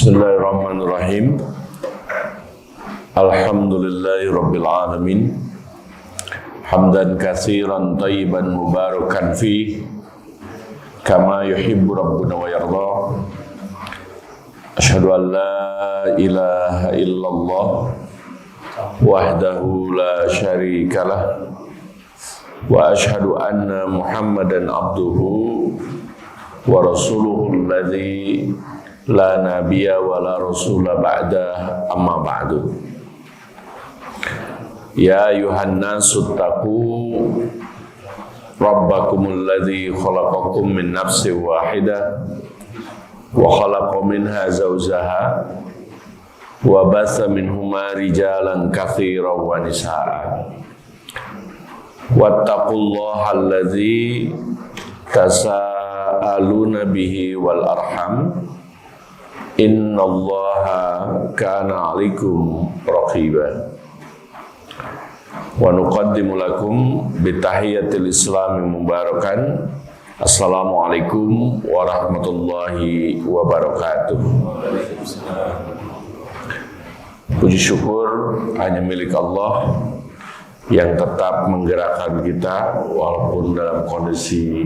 Bismillahirrahmanirrahim. Alhamdulillahi rabbil alamin. Hamdan katsiran thayyiban mubarakan fi kama yuhibbu rabbuna wa yarda. Asyhadu an la ilaha illallah wahdahu la syarikalah wa asyhadu anna Muhammadan abduhu wa rasuluhu alladzi la nabiyya wa la rasula ba'da, amma ba'du. Ya ayuhan nasu taqu rabbakumul ladzi khalaqakum min nafsin wahidah wa khalaqa minha zawjaha wa batha minhuma rijalan katsiran wa nisaa. Wattaqullaha alladzi tasaaluna bihi wal arham. Innallaha kana 'alaikum raqiba. Wa nuqaddimu lakum bitahiyatil islami mubarakan. Assalamualaikum warahmatullahi wabarakatuh. Puji syukur hanya milik Allah yang tetap menggerakkan kita walaupun dalam kondisi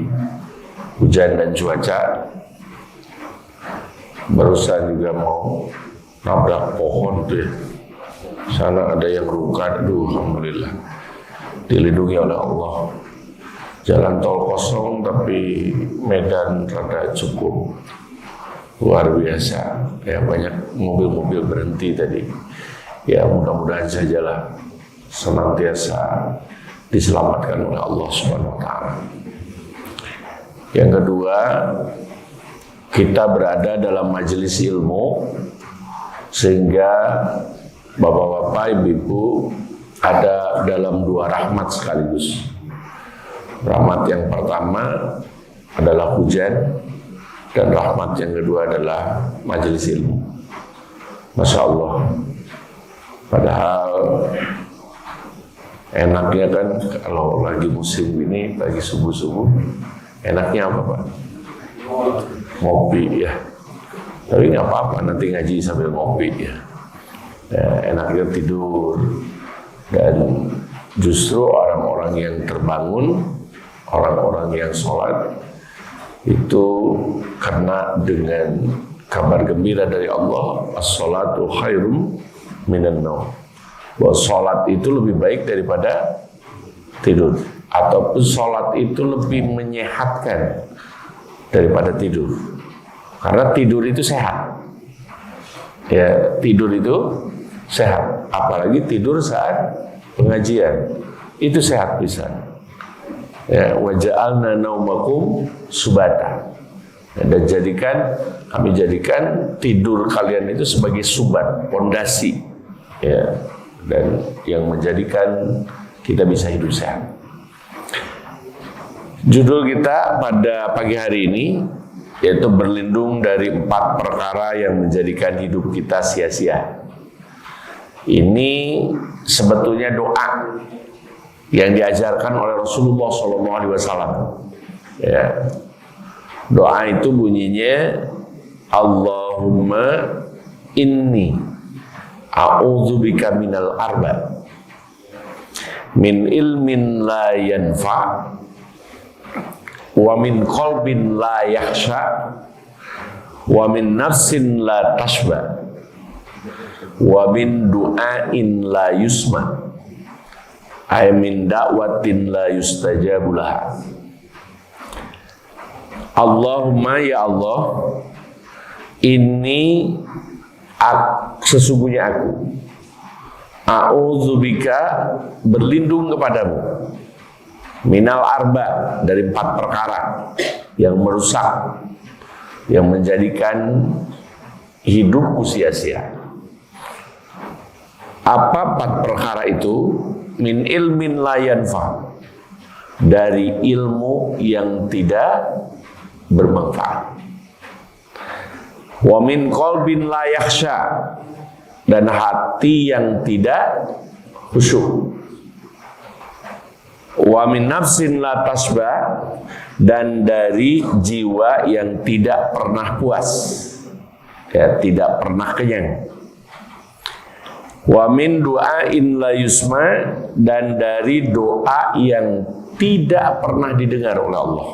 hujan dan cuaca. Barusan juga mau nabrak pohon tuh ya. Sana ada yang luka, alhamdulillah dilindungi oleh Allah. Jalan tol kosong tapi medan rada cukup luar biasa. Ya, banyak mobil-mobil berhenti tadi. Ya, mudah-mudahan sajalah senantiasa diselamatkan oleh Allah Subhanahu wa taala. Yang kedua, kita berada dalam majelis ilmu sehingga bapak-bapak, ibu-ibu ada dalam dua rahmat sekaligus. Rahmat yang pertama adalah hujan dan rahmat yang kedua adalah majelis ilmu. Masya Allah. Padahal enaknya kan kalau lagi musim ini, lagi subuh-subuh, enaknya apa Pak? Ngopi ya, tapi nggak apa-apa, nanti ngaji sambil ngopi ya. Enaknya tidur. Dan justru orang-orang yang terbangun, orang-orang yang sholat itu karena dengan kabar gembira dari Allah, as-sholatu khairum minan naum, bahwa sholat itu lebih baik daripada tidur, ataupun sholat itu lebih menyehatkan daripada tidur. Karena tidur itu sehat. Ya, tidur itu sehat. Apalagi tidur saat pengajian. Itu sehat bisa. Ya, wa ja'alna naumakum subata. Dan kami jadikan tidur kalian itu sebagai subat, pondasi. Ya, dan yang menjadikan kita bisa hidup sehat. Judul kita pada pagi hari ini yaitu berlindung dari 4 perkara yang menjadikan hidup kita sia-sia. Ini sebetulnya doa yang diajarkan oleh Rasulullah SAW. Ya. Doa itu bunyinya, Allahumma inni a'udzubika minal arba, min ilmin la yanfa' wa min qalbin la yakhsha wa min nafsin la tashba wa min du'ain la yusma ay min da'watin la yustajabu laha. Allahumma ya Allah, ini sesungguhnya aku a'udzubika, berlindung kepadamu, minal arba, dari 4 perkara yang merusak, yang menjadikan hidupku sia-sia. Apa 4 perkara itu? Min ilmin la yanfa, dari ilmu yang tidak bermanfaat. Wa min qalbin la yakhsha, dan hati yang tidak khusyuk. Wa min nafsin la tasba, dan dari jiwa yang tidak pernah puas. ya, tidak pernah kenyang. Wa min du'ain la yusma, dan dari doa yang tidak pernah didengar oleh Allah,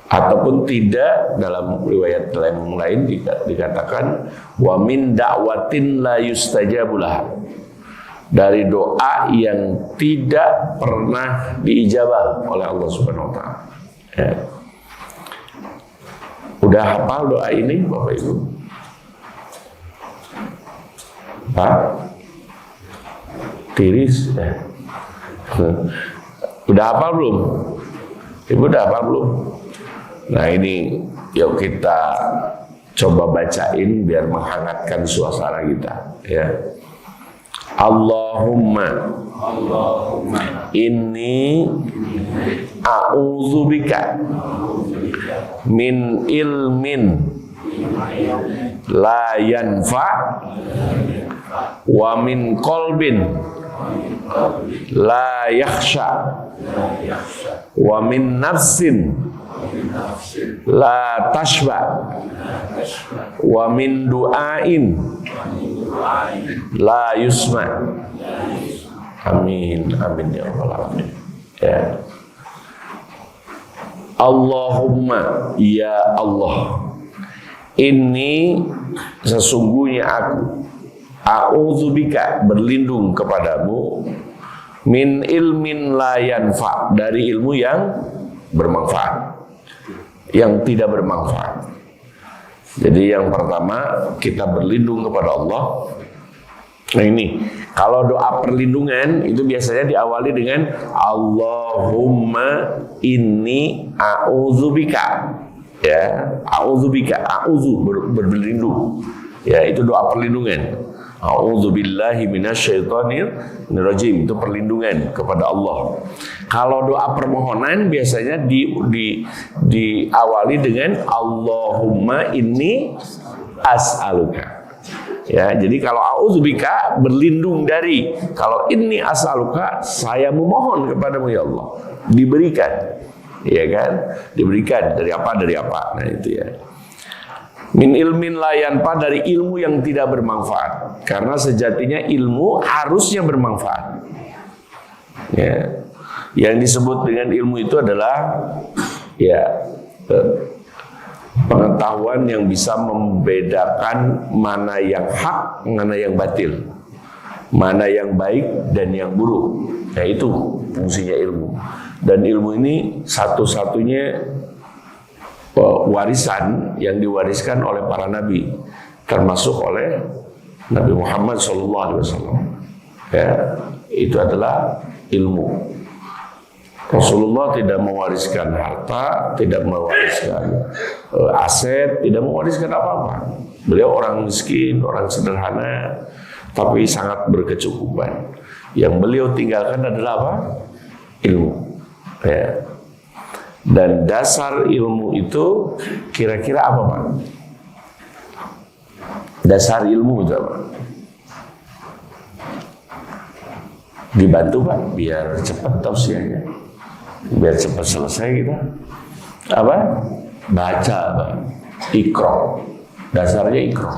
ataupun tidak, dalam riwayat lain dikatakan wa min da'watin la yustajabulah, dari doa yang tidak pernah diijabah oleh Allah Subhanahu wa taala. Ya. Udah hafal doa ini Bapak Ibu? Pak? Tiris? Udah hafal belum? Ibu udah hafal belum? Nah ini yuk kita coba bacain biar menghangatkan suasana kita, ya. Allahumma inni a'udzubika min ilmin la yanfa wa min qalbin la yakhsha wa min nafsin la tashba wa min du'ain la yusma. Amin, amin ya rabbal alamin. Ya. Allahumma, ya Allah, ini sesungguhnya aku, a'udzubika, berlindung kepadamu, min ilmin la yanfa, dari ilmu yang bermanfaat, yang tidak bermanfaat. Jadi yang pertama kita berlindung kepada Allah. Nah ini, kalau doa perlindungan itu biasanya diawali dengan Allahumma inni a'udzubika. Ya, a'udzubika, a'udzu, berlindung. Ya, itu doa perlindungan. A'udzubillahi minasyaitonirrajim, itu perlindungan kepada Allah. Kalau doa permohonan biasanya diawali dengan Allahumma inni as'aluka. Ya, jadi kalau a'udzubika berlindung dari, kalau inni as'aluka saya memohon kepadamu ya Allah, diberikan. Ya kan? Diberikan dari apa? Dari apa? Nah itu ya. Min ilmin la yanfa, dari ilmu yang tidak bermanfaat. Karena sejatinya ilmu harusnya bermanfaat. Ya. Yang disebut dengan ilmu itu adalah ya pengetahuan yang bisa membedakan mana yang hak, mana yang batil, mana yang baik dan yang buruk. Nah itu fungsinya ilmu. Dan ilmu ini satu-satunya warisan yang diwariskan oleh para nabi, termasuk oleh Nabi Muhammad SAW. Ya, itu adalah ilmu. Rasulullah tidak mewariskan harta, tidak mewariskan aset, tidak mewariskan apa-apa. Beliau orang miskin, orang sederhana, tapi sangat berkecukupan. Yang beliau tinggalkan adalah apa? Ilmu. Ya. Dan dasar ilmu itu kira-kira apa Pak? Dasar ilmu itu apa? Dibantu Pak, biar cepat tausiahnya, biar cepat selesai kita. Apa? Baca Pak. Iqra. Dasarnya Iqra.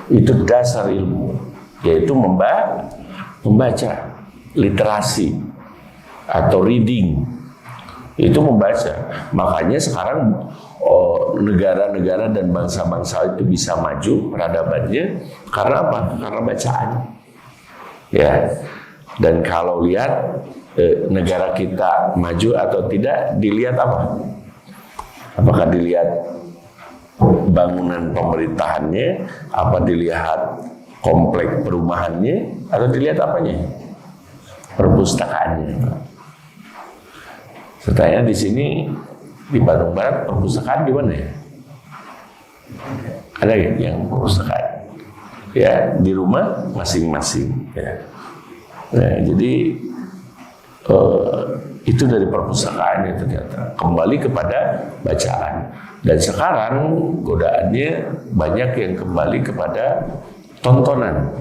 Itu dasar ilmu, yaitu membaca, literasi atau reading. Itu membaca. Makanya sekarang negara-negara dan bangsa-bangsa itu bisa maju peradabannya karena apa? Karena bacaan. Ya. Dan kalau lihat negara kita maju atau tidak, dilihat apa? Apakah dilihat bangunan pemerintahannya, apa dilihat komplek perumahannya, atau dilihat apanya? Perpustakaannya. Setanya di sini di Bandung Barat perpustakaan di mana ya? Ada yang perpustakaan? Ya di rumah masing-masing. Ya. Nah, jadi itu dari perpustakaan ya ternyata. Kembali kepada bacaan. Dan sekarang godaannya banyak yang kembali kepada tontonan,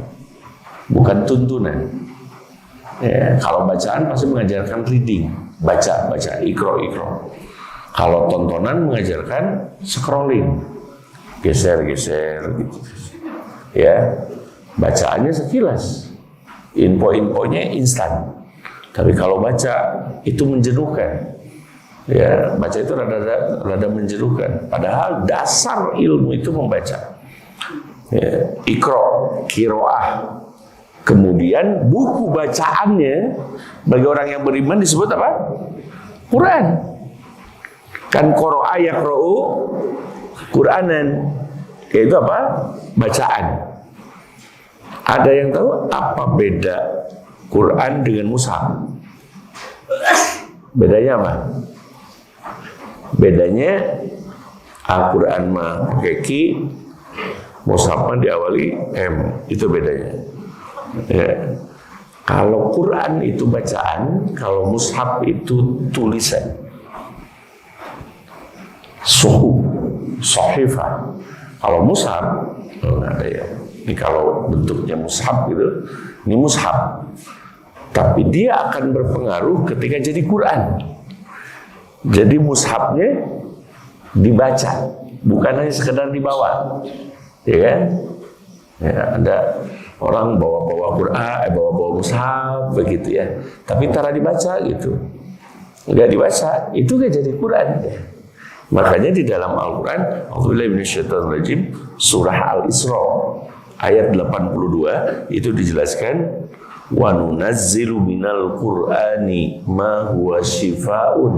bukan tuntunan. Ya, kalau bacaan pasti mengajarkan reading. Baca, Iqra. Kalau tontonan mengajarkan scrolling. geser-geser gitu. Ya, bacaannya sekilas, info-infonya instan. Tapi kalau baca itu menjenuhkan. Ya, baca itu rada menjenuhkan. Padahal dasar ilmu itu membaca. Ya, Iqra, qiraah. Kemudian buku bacaannya bagi orang yang beriman disebut apa? Quran. Kan qara'a yaqra'u Quranan. Yaitu apa? Bacaan. Ada yang tahu apa beda Quran dengan mushaf? Bedanya apa? Bedanya Al-Quran mah pakai ki, mushaf mah diawali M. Itu bedanya. Ya. Kalau Quran itu bacaan, kalau mushaf itu tulisan. Suhu, sahifah. Kalau mushaf, ada ya. Ini kalau bentuknya mushaf gitu, ini mushaf. Tapi dia akan berpengaruh ketika jadi Quran. Jadi mushafnya dibaca, bukan hanya sekedar dibawa, ya kan? Ya, ada orang bawa Quran, bawa mushaf begitu ya. Tapi cara dibaca gitu, nggak dibaca, itu nggak jadi Quran. Ya. Makanya di dalam Al-Quran, A'udzubillahi minasyaitonirrajim, surah Al-Isra ayat 82 itu dijelaskan, wa nunazzilu minal Qur'ani ma huwa shifaa'un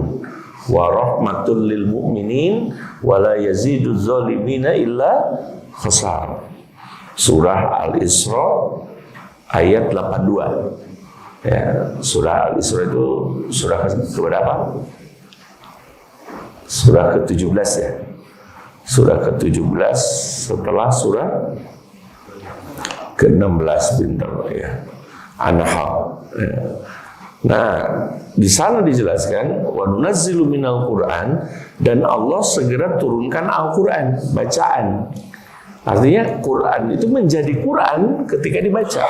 wa rahmatul lil mu'minin wa la yazidu dzalimina illa khasar. Surah Al-Isra ayat 82. Ya, surah Al-Isra itu surah keberapa? Surah ke-17 ya. Surah ke-17 setelah surah ke-16 pintar ya. An-Nahl. Ya. Nah, di sana dijelaskan wa nunazzilu minal Qur'an, dan Allah segera turunkan Al-Qur'an, bacaan. Artinya Quran itu menjadi Quran ketika dibaca.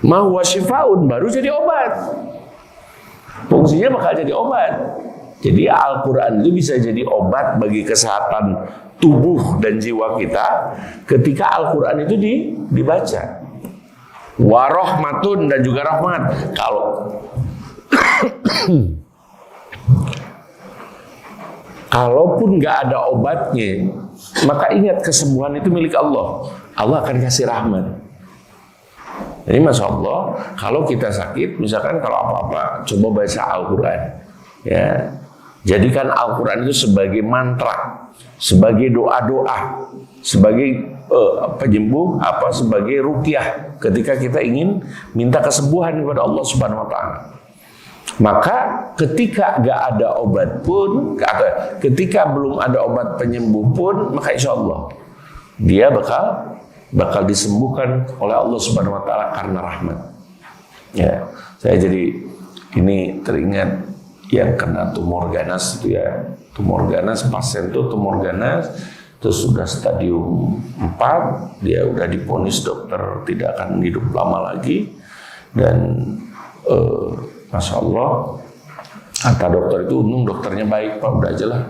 Ma huwa syifaun, baru jadi obat. Fungsinya bakal jadi obat. Jadi Al-Quran itu bisa jadi obat bagi kesehatan tubuh dan jiwa kita ketika Al-Quran itu dibaca. Warahmatun, dan juga rahmat. Kalaupun nggak ada obatnya, maka ingat kesembuhan itu milik Allah. Allah akan kasih rahmat. Jadi Masya Allah, kalau kita sakit, misalkan kalau apa-apa, coba baca Al-Quran. Ya, jadikan Al-Quran itu sebagai mantra, sebagai doa-doa, sebagai penyembuh, sebagai ruqyah ketika kita ingin minta kesembuhan kepada Allah Subhanahu Wa Taala. Maka ketika gak ada obat pun, ketika belum ada obat penyembuh pun, maka insya Allah dia bakal disembuhkan oleh Allah Subhanahu Wa Taala karena rahmat. Ya, saya jadi ini teringat yang kena tumor ganas itu ya. Tumor ganas, pasien itu tumor ganas, terus sudah stadium 4, dia udah divonis dokter tidak akan hidup lama lagi, dan Masya Allah, kata dokter itu, untung dokternya baik, Pak, udah aja lah,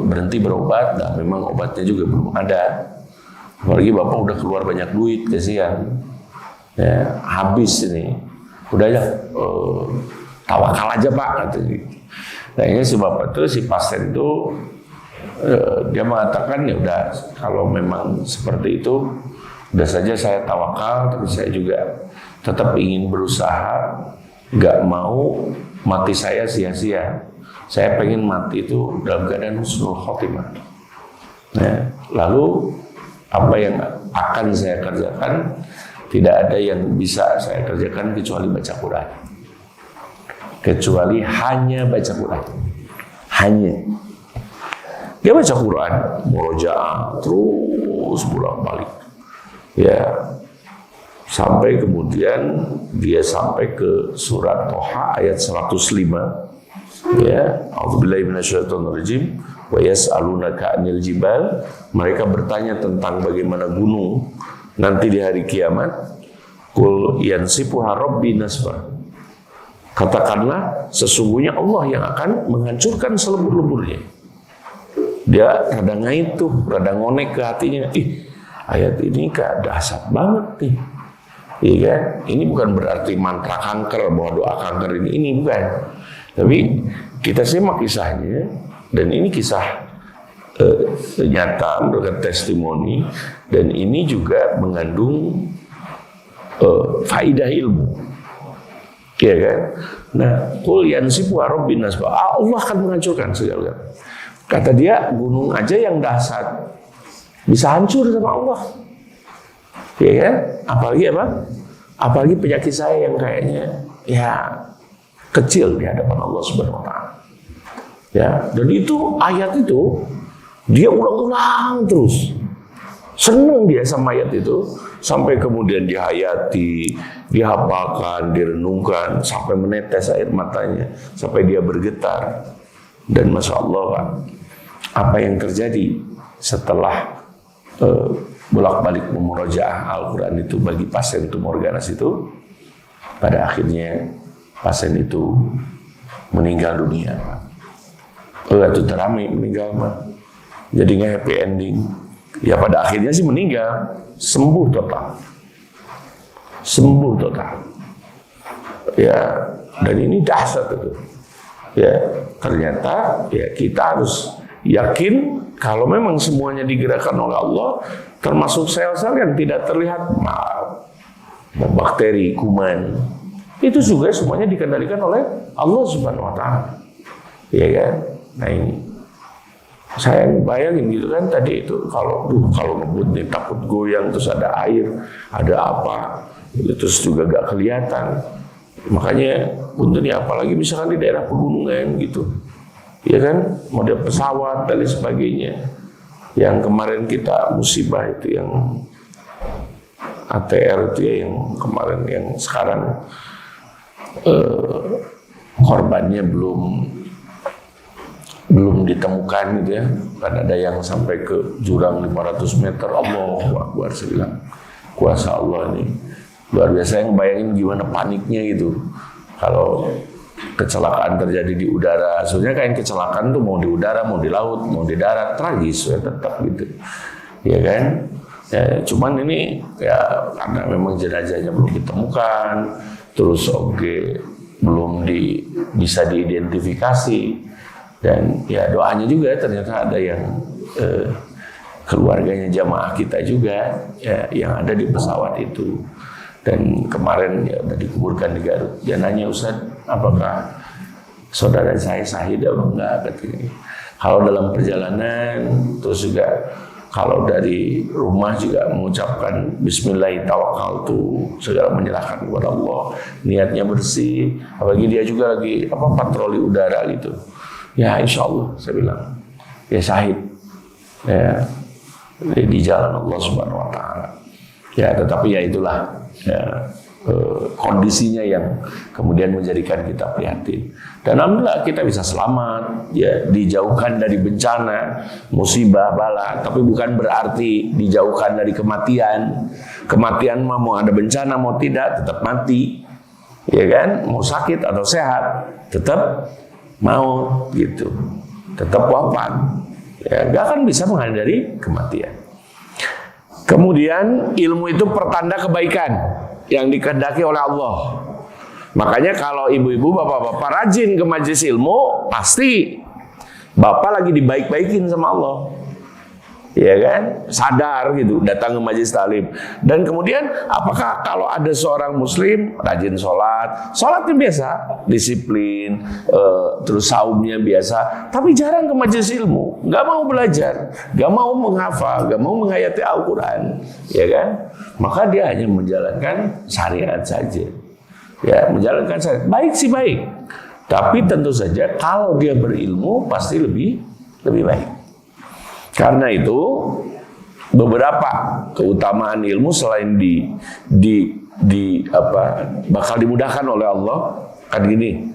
berhenti berobat. Nah, memang obatnya juga belum ada. Apalagi Bapak udah keluar banyak duit, kasihan. Ya, habis ini. Udah aja, tawakal aja Pak, katanya. Nah, ini si Bapak itu, si pasien itu, dia mengatakan, ya udah, kalau memang seperti itu, udah saja saya tawakal, tapi saya juga tetap ingin berusaha. Gak mau mati saya sia-sia. Saya pengen mati itu dalam keadaan husnul khotimah. Nah, lalu apa yang akan saya kerjakan? Tidak ada yang bisa saya kerjakan kecuali baca Quran. Kecuali hanya baca Quran. Hanya. Dia baca Quran, murojaah, terus bolak-balik. Ya. Sampai kemudian dia sampai ke surat Toha ayat 105. Ya, A'udzubillahi minasyaitonirrajim. Wa yas'alunaka 'anil jibal. Mereka bertanya tentang bagaimana gunung nanti di hari kiamat. Qul yansifuha rabbi nasfa. Katakanlah, sesungguhnya Allah yang akan menghancurkan selembur-lemburnya. dia rada ngait tuh, rada ngonek ke hatinya. Ayat ini kayak dahsyat banget nih. Iya kan? Ini bukan berarti mantra kanker, bahwa doa kanker ini bukan. Tapi kita simak kisahnya, dan ini kisah nyata menurut testimoni, dan ini juga mengandung faidah ilmu. Iya kan? Nah, qul yansifu rabbin nas, Allah akan menghancurkan segala. Kata dia, gunung aja yang dahsyat bisa hancur sama Allah. Ya kan? Apalagi apa? Apalagi penyakit saya yang kayaknya ya kecil di hadapan Allah Subhanahu wa taala. Ya, dan itu ayat itu dia ulang-ulang terus. Senang dia sama ayat itu sampai kemudian dihayati, dihafalkan, direnungkan sampai menetes air matanya, sampai dia bergetar. Dan Masya Allah, Pak, apa yang terjadi setelah bolak-balik memurojaah Al-Quran itu bagi pasien tumor ganas itu, pada akhirnya pasien itu meninggal dunia. Itu terami meninggal, Pak. Jadi nggak happy ending. Ya pada akhirnya sih meninggal, sembuh total. Sembuh total. Ya, dan ini dahsyat itu. Ya, ternyata ya kita harus yakin kalau memang semuanya digerakkan oleh Allah, termasuk sel-sel yang tidak terlihat, bakteri, kuman, itu juga semuanya dikendalikan oleh Allah Subhanahu wa taala. Ya kan? Nah ini saya bayangin gitu kan tadi itu, kalau ngebut nih takut goyang, terus ada air, ada apa, terus juga gak kelihatan. Makanya untuk nih, apalagi misalkan di daerah pegunungan gitu, ya kan, model pesawat dan lain sebagainya. Yang kemarin kita musibah itu yang ATR itu ya, yang kemarin, yang sekarang korbannya belum ditemukan gitu ya, kan ada yang sampai ke jurang 500 meter. Allahu Akbar, saya bilang kuasa Allah ini luar biasa. Yang bayangin gimana paniknya gitu kalau kecelakaan terjadi di udara. Soalnya kayak kecelakaan tuh mau di udara, mau di laut, mau di darat, tragis ya tetap gitu, ya kan. Ya, cuman ini ya karena memang jenazahnya belum ditemukan, terus belum bisa diidentifikasi. Dan ya doanya juga ternyata ada yang keluarganya jamaah kita juga ya, yang ada di pesawat itu. Dan kemarin ya udah dikuburkan di Garut. Dia nanya, Ustaz, apakah saudara saya syahid atau enggak? Katanya. Kalau dalam perjalanan, terus juga kalau dari rumah juga mengucapkan Bismillahirrahmanirrahim, segala menyerahkan kepada Allah, niatnya bersih. Apalagi dia juga lagi patroli udara gitu. Ya insya Allah, saya bilang, ya syahid ya, di jalan Allah Subhanahu wa taala. Ya, tetapi ya itulah ya, kondisinya yang kemudian menjadikan kita prihatin. Dan alhamdulillah kita bisa selamat, ya, dijauhkan dari bencana, musibah, bala. Tapi bukan berarti dijauhkan dari kematian. Kematian mau ada bencana mau tidak tetap mati, ya kan? Mau sakit atau sehat tetap mau gitu, tetap wafat. Ya, gak akan bisa menghindari kematian. Kemudian ilmu itu pertanda kebaikan yang dikehendaki oleh Allah. Makanya kalau ibu-ibu, bapak-bapak rajin ke majelis ilmu, pasti bapak lagi dibaik-baikin sama Allah. Ya kan? Sadar gitu datang ke majelis taklim. Dan kemudian apakah kalau ada seorang muslim rajin sholatnya biasa, disiplin, terus saumnya biasa, tapi jarang ke majelis ilmu, nggak mau belajar, nggak mau menghafal, nggak mau menghayati Al-Quran, ya kan? Maka dia hanya menjalankan syariat saja. Ya, menjalankan syariat. Baik sih baik. Tapi tentu saja kalau dia berilmu pasti lebih baik. Karena itu beberapa keutamaan ilmu selain bakal dimudahkan oleh Allah, kan gini,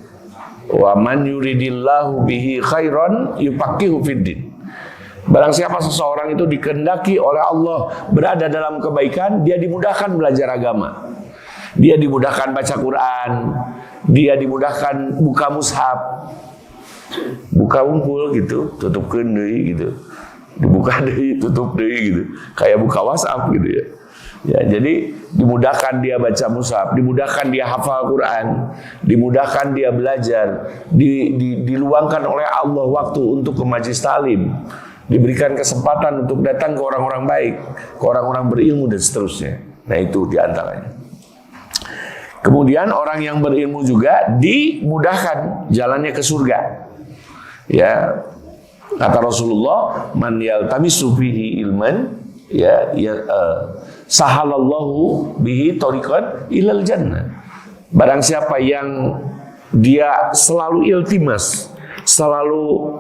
wa man yuridillahu bihi khairan yufaqihu fiddin. Barang siapa seseorang itu dikehendaki oleh Allah berada dalam kebaikan, dia dimudahkan belajar agama, dia dimudahkan baca Quran, dia dimudahkan buka mushaf. buka wungkul gitu, tutupkeun deui gitu. Dibuka deui, tutup deui gitu. Kayak buka WhatsApp gitu ya. Ya, jadi dimudahkan dia baca mushaf, dimudahkan dia hafal Quran, dimudahkan dia belajar, diluangkan oleh Allah waktu untuk ke majelis talim, diberikan kesempatan untuk datang ke orang-orang baik, ke orang-orang berilmu dan seterusnya. Nah, itu diantaranya. Kemudian orang yang berilmu juga dimudahkan jalannya ke surga. Ya, kata Rasulullah, man yaltamisu fihi ilman, sahalallahu bihi tariqan ilal jannah. Barang siapa yang dia selalu iltimas, selalu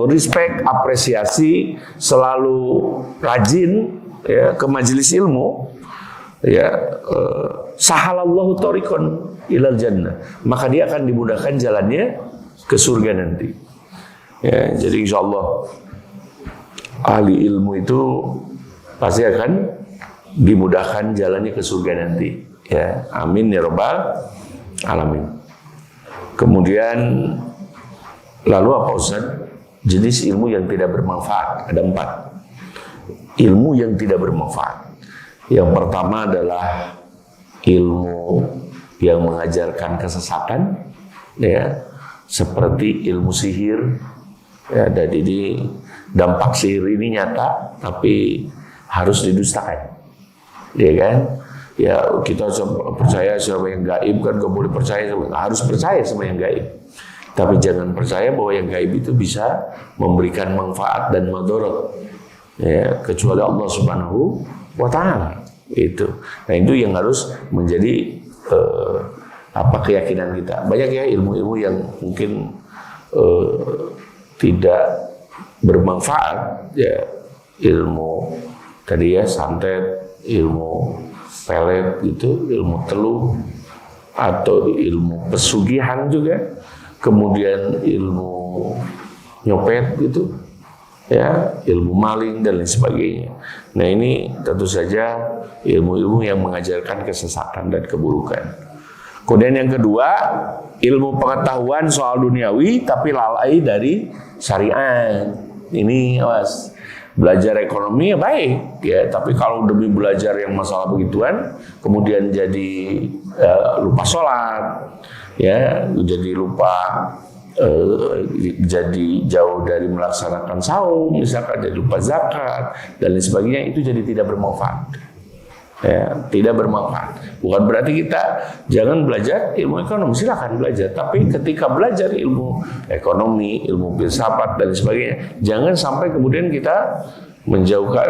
respect, apresiasi, selalu rajin ya ke majelis ilmu, ya sahalallahu tariqan ilal jannah, maka dia akan dimudahkan jalannya ke surga nanti. Ya, jadi insyaallah ahli ilmu itu pasti akan dimudahkan jalannya ke surga nanti. Ya, amin ya rabbal alamin. Kemudian lalu apa Ustaz? Jenis ilmu yang tidak bermanfaat ada 4. Ilmu yang tidak bermanfaat. Yang pertama adalah ilmu yang mengajarkan kesesatan, ya, seperti ilmu sihir. Ya, dan ini dampak sihir ini nyata, tapi harus didustakan, ya kan? Ya, kita percaya sama yang gaib kan, gak boleh percaya sama, harus percaya sama yang gaib. Tapi jangan percaya bahwa yang gaib itu bisa memberikan manfaat dan madarat, ya, kecuali Allah Subhanahu wa Ta'ala. Itu. Nah, itu yang harus menjadi keyakinan kita. Banyak ya ilmu-ilmu yang mungkin tidak bermanfaat, ya, ilmu tadi ya santet, ilmu pelet gitu, ilmu teluh, atau ilmu pesugihan juga, kemudian ilmu nyopet gitu, ya, ilmu maling dan lain sebagainya. Nah, ini tentu saja ilmu-ilmu yang mengajarkan kesesatan dan keburukan. Kemudian yang kedua, ilmu pengetahuan soal duniawi tapi lalai dari syariat. Ini awas, belajar ekonomi ya baik ya, tapi kalau demi belajar yang masalah begituan kemudian jadi lupa sholat, ya, jadi lupa jadi jauh dari melaksanakan saum, misalkan jadi lupa zakat dan lain sebagainya, itu jadi tidak bermanfaat. Ya, tidak bermanfaat. Bukan berarti kita jangan belajar ilmu ekonomi, silakan belajar. Tapi ketika belajar ilmu ekonomi, ilmu filsafat dan sebagainya, jangan sampai kemudian kita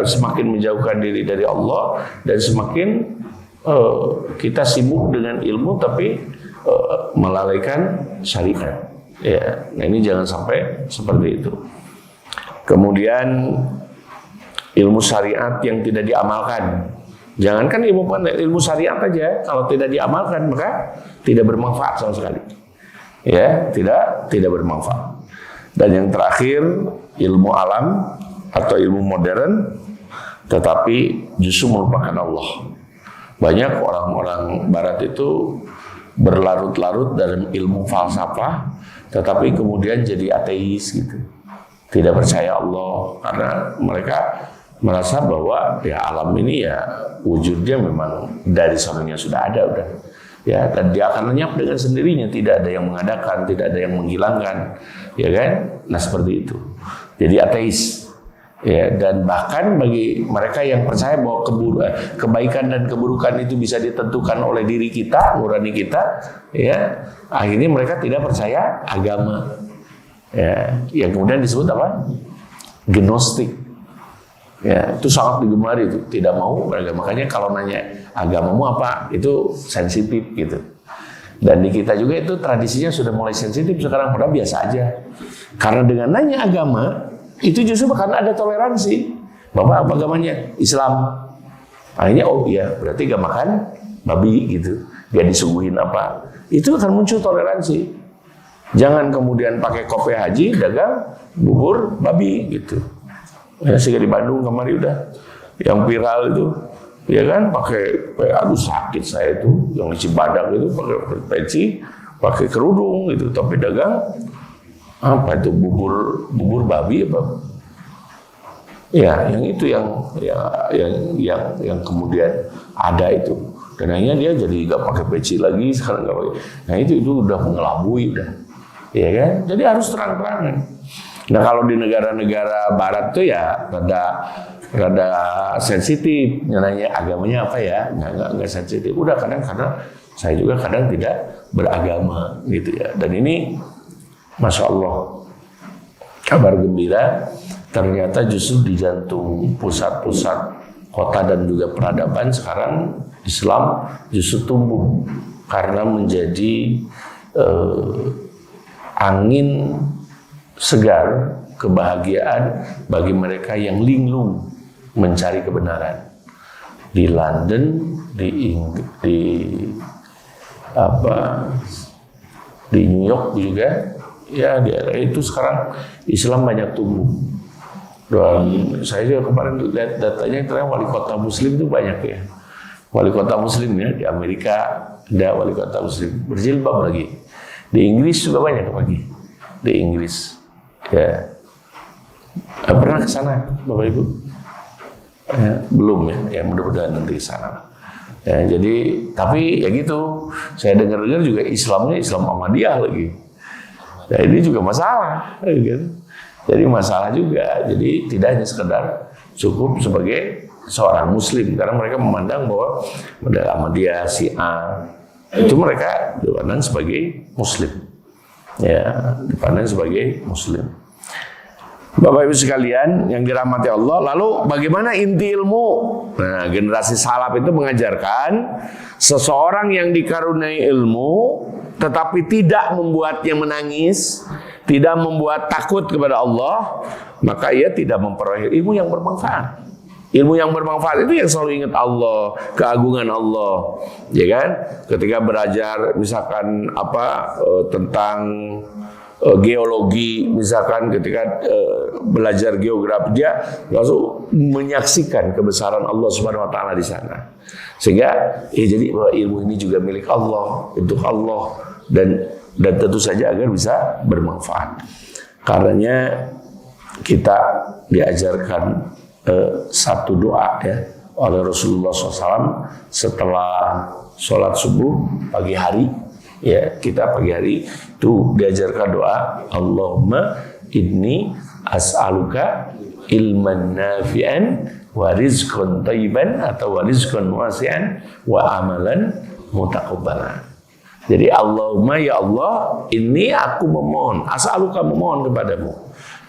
semakin menjauhkan diri dari Allah dan semakin kita sibuk dengan ilmu tapi melalaikan syariat. Ya, nah ini jangan sampai seperti itu. Kemudian ilmu syariat yang tidak diamalkan. Jangankan ilmu syariat aja, kalau tidak diamalkan maka tidak bermanfaat sama sekali. Ya, tidak bermanfaat. Dan yang terakhir, ilmu alam atau ilmu modern tetapi justru melupakan Allah. Banyak orang-orang barat itu berlarut-larut dalam ilmu falsafah tetapi kemudian jadi ateis gitu. Tidak percaya Allah karena mereka merasa bahwa ya alam ini ya wujudnya memang dari sononya sudah ada udah, ya, dan dia akan lenyap dengan sendirinya, tidak ada yang mengadakan, tidak ada yang menghilangkan, ya kan? Nah seperti itu, jadi ateis, ya, dan bahkan bagi mereka yang percaya bahwa kebaikan dan keburukan itu bisa ditentukan oleh diri kita, nurani kita, ya, akhirnya mereka tidak percaya agama, ya, yang kemudian disebut apa? Gnostik. Ya, itu sangat digemari, itu tidak mau beragama. Makanya kalau nanya agamamu apa, itu sensitif gitu. Dan di kita juga itu tradisinya sudah mulai sensitif sekarang, padahal biasa aja. Karena dengan nanya agama itu justru bahkan ada toleransi. Bapak apa agamanya? Islam. Akhirnya oh iya, berarti gak makan babi gitu. Gak disuguhin apa. Itu akan muncul toleransi. Jangan kemudian pakai kopi haji dagang bubur babi gitu. Ya, sehingga di Bandung kemarin udah yang viral itu, ya kan, pakai, aduh sakit saya itu, yang di Cibadak itu pakai peci, pakai kerudung gitu, tapi dagang apa itu bubur babi apa? Ya, yang itu yang kemudian ada itu. Dan akhirnya dia jadi nggak pakai peci lagi sekarang nggak pakai. Nah itu udah mengelabui udah, ya kan? Jadi harus terang-terangan. Nah kalau di negara-negara Barat tuh ya rada sensitif, nanya agamanya apa ya, nggak sensitif. Udah kadang karena saya juga kadang tidak beragama gitu ya. Dan ini, masya Allah, kabar gembira. Ternyata justru di jantung pusat-pusat kota dan juga peradaban sekarang Islam justru tumbuh karena menjadi angin segar kebahagiaan bagi mereka yang linglung mencari kebenaran. Di London, di New York juga, ya di daerah itu sekarang Islam banyak tumbuh. Dan saya juga kemarin lihat datanya, ternyata wali kota Muslim itu banyak ya. Wali kota Muslim ya di Amerika ada wali kota Muslim berjilbab lagi. Di Inggris juga banyak lagi. Di Inggris ya. Pernah ke sana Bapak Ibu? Belum ya, mudah-mudahan nanti ke sana. Ya, jadi tapi ya gitu, saya dengar-dengar juga Islamnya Islam Ahmadiyah lagi. Ya ini juga masalah, gitu. Jadi masalah juga. Jadi tidak hanya sekedar cukup sebagai seorang Muslim, karena mereka memandang bahwa Ahmadiyah, Syiah itu mereka dipandang sebagai Muslim, ya dipandang sebagai Muslim. Bapak Ibu sekalian yang dirahmati Allah, lalu bagaimana inti ilmu? Nah, generasi salaf itu mengajarkan seseorang yang dikaruniai ilmu tetapi tidak membuatnya menangis, tidak membuat takut kepada Allah, maka ia tidak memperoleh ilmu yang bermanfaat. Ilmu yang bermanfaat itu yang selalu ingat Allah, keagungan Allah, ya kan? Ketika belajar misalkan tentang geologi, misalkan ketika belajar geografi, dia langsung menyaksikan kebesaran Allah Subhanahu wa taala di sana. Sehingga jadi bahwa ilmu ini juga milik Allah, untuk Allah, dan tentu saja agar bisa bermanfaat. Karenanya kita diajarkan satu doa ya oleh Rasulullah SAW setelah sholat subuh pagi hari. Ya, kita pagi hari itu diajarkan doa, Allahumma inni as'aluka ilman nafi'an wa rizqan thayyiban atau wa rizqan wasi'an wa amalan mutaqabbalan. Jadi Allahumma ya Allah, ini aku memohon, as'aluka memohon kepadamu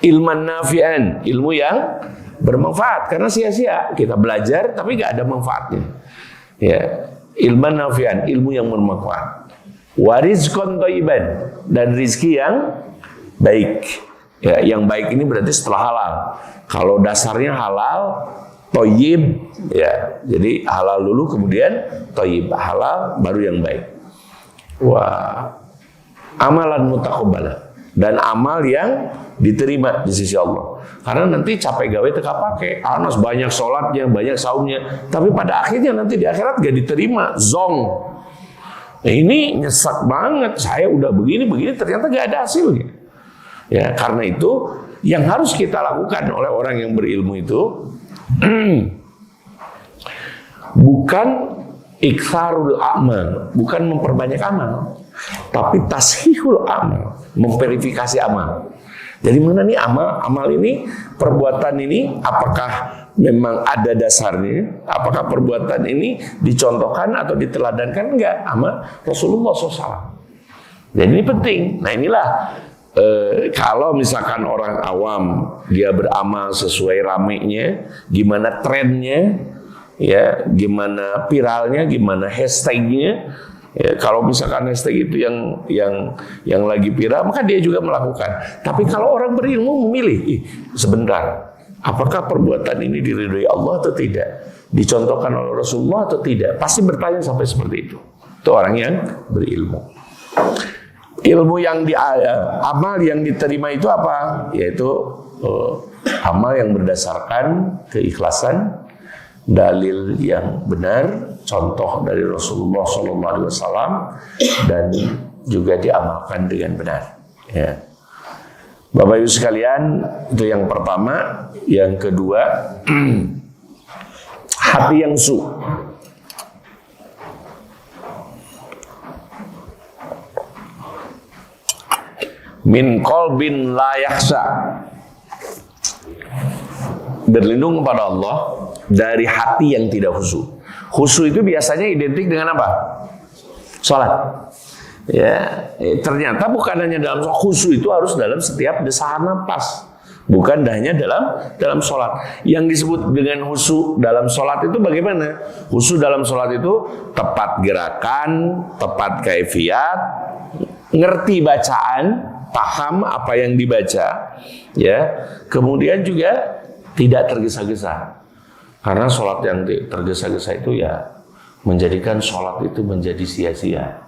ilman nafi'an, ilmu yang bermanfaat, karena sia-sia kita belajar tapi nggak ada manfaatnya. Ya, ilman nafi'an, ilmu yang bermanfaat. Warizqan thayyiban, dan rizki yang baik. Ya, yang baik ini berarti setelah halal. Kalau dasarnya halal, thayyib, ya. Jadi halal dulu kemudian thayyib, halal baru yang baik. Wah, amalan mutaqabbalah, dan amal yang diterima di sisi Allah. Karena nanti capek gawe teka pakai, anas banyak sholatnya, banyak saumnya, tapi pada akhirnya nanti di akhirat gak diterima, zong. Nah, ini nyesek banget, saya udah begini ternyata gak ada hasilnya. Ya, karena itu yang harus kita lakukan oleh orang yang berilmu itu bukan iktsarul amal, bukan memperbanyak amal, tapi tashihul amal, memverifikasi amal. Jadi mana nih amal ini, perbuatan ini apakah memang ada dasarnya, apakah perbuatan ini dicontohkan atau diteladankan enggak sama Rasulullah SAW. Dan ini penting. Nah inilah kalau misalkan orang awam dia beramal sesuai ramenya, gimana trennya, ya, gimana viralnya, gimana hashtagnya. Ya, kalau misalkan hashtag itu yang lagi viral, maka dia juga melakukan. Tapi kalau orang berilmu memilih, sebentar, apakah perbuatan ini diridhoi Allah atau tidak? Dicontohkan oleh Rasulullah atau tidak? Pasti bertanya sampai seperti itu. Itu orang yang berilmu. Ilmu yang amal yang diterima itu apa? Yaitu amal yang berdasarkan keikhlasan, dalil yang benar, contoh dari Rasulullah SAW, dan juga diamalkan dengan benar. Ya. Bapak Ibu sekalian, itu yang pertama. Yang kedua, hati yang su. Min qalbin la yakhsha. Berlindung kepada Allah dari hati yang tidak khusyuk. Khusyuk itu biasanya identik dengan apa? Salat. Ya, ternyata bukan hanya dalam khusyuk, itu harus dalam setiap desahan nafas, bukan hanya dalam sholat. Yang disebut dengan khusyuk dalam sholat itu bagaimana? Khusyuk dalam sholat itu tepat gerakan, tepat kaifiat, ngerti bacaan, paham apa yang dibaca, ya. Kemudian juga tidak tergesa-gesa, karena sholat yang tergesa-gesa itu ya menjadikan sholat itu menjadi sia-sia.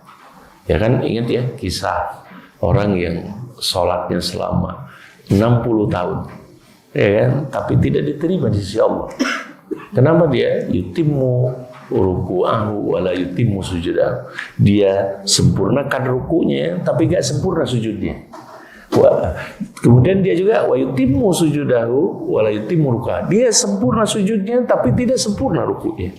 Ya kan, ingat ya kisah orang yang sholatnya selama 60 tahun, ya kan, tapi tidak diterima di sisi Allah. Kenapa dia? Yutimmu ruku'ahu wala yutimmu sujudahu. Dia sempurnakan rukunya, tapi gak sempurna sujudnya. Kemudian dia juga wa yutimmu sujudahu wala yutimmu ruku'ahu. Dia sempurna sujudnya, tapi tidak sempurna rukunya.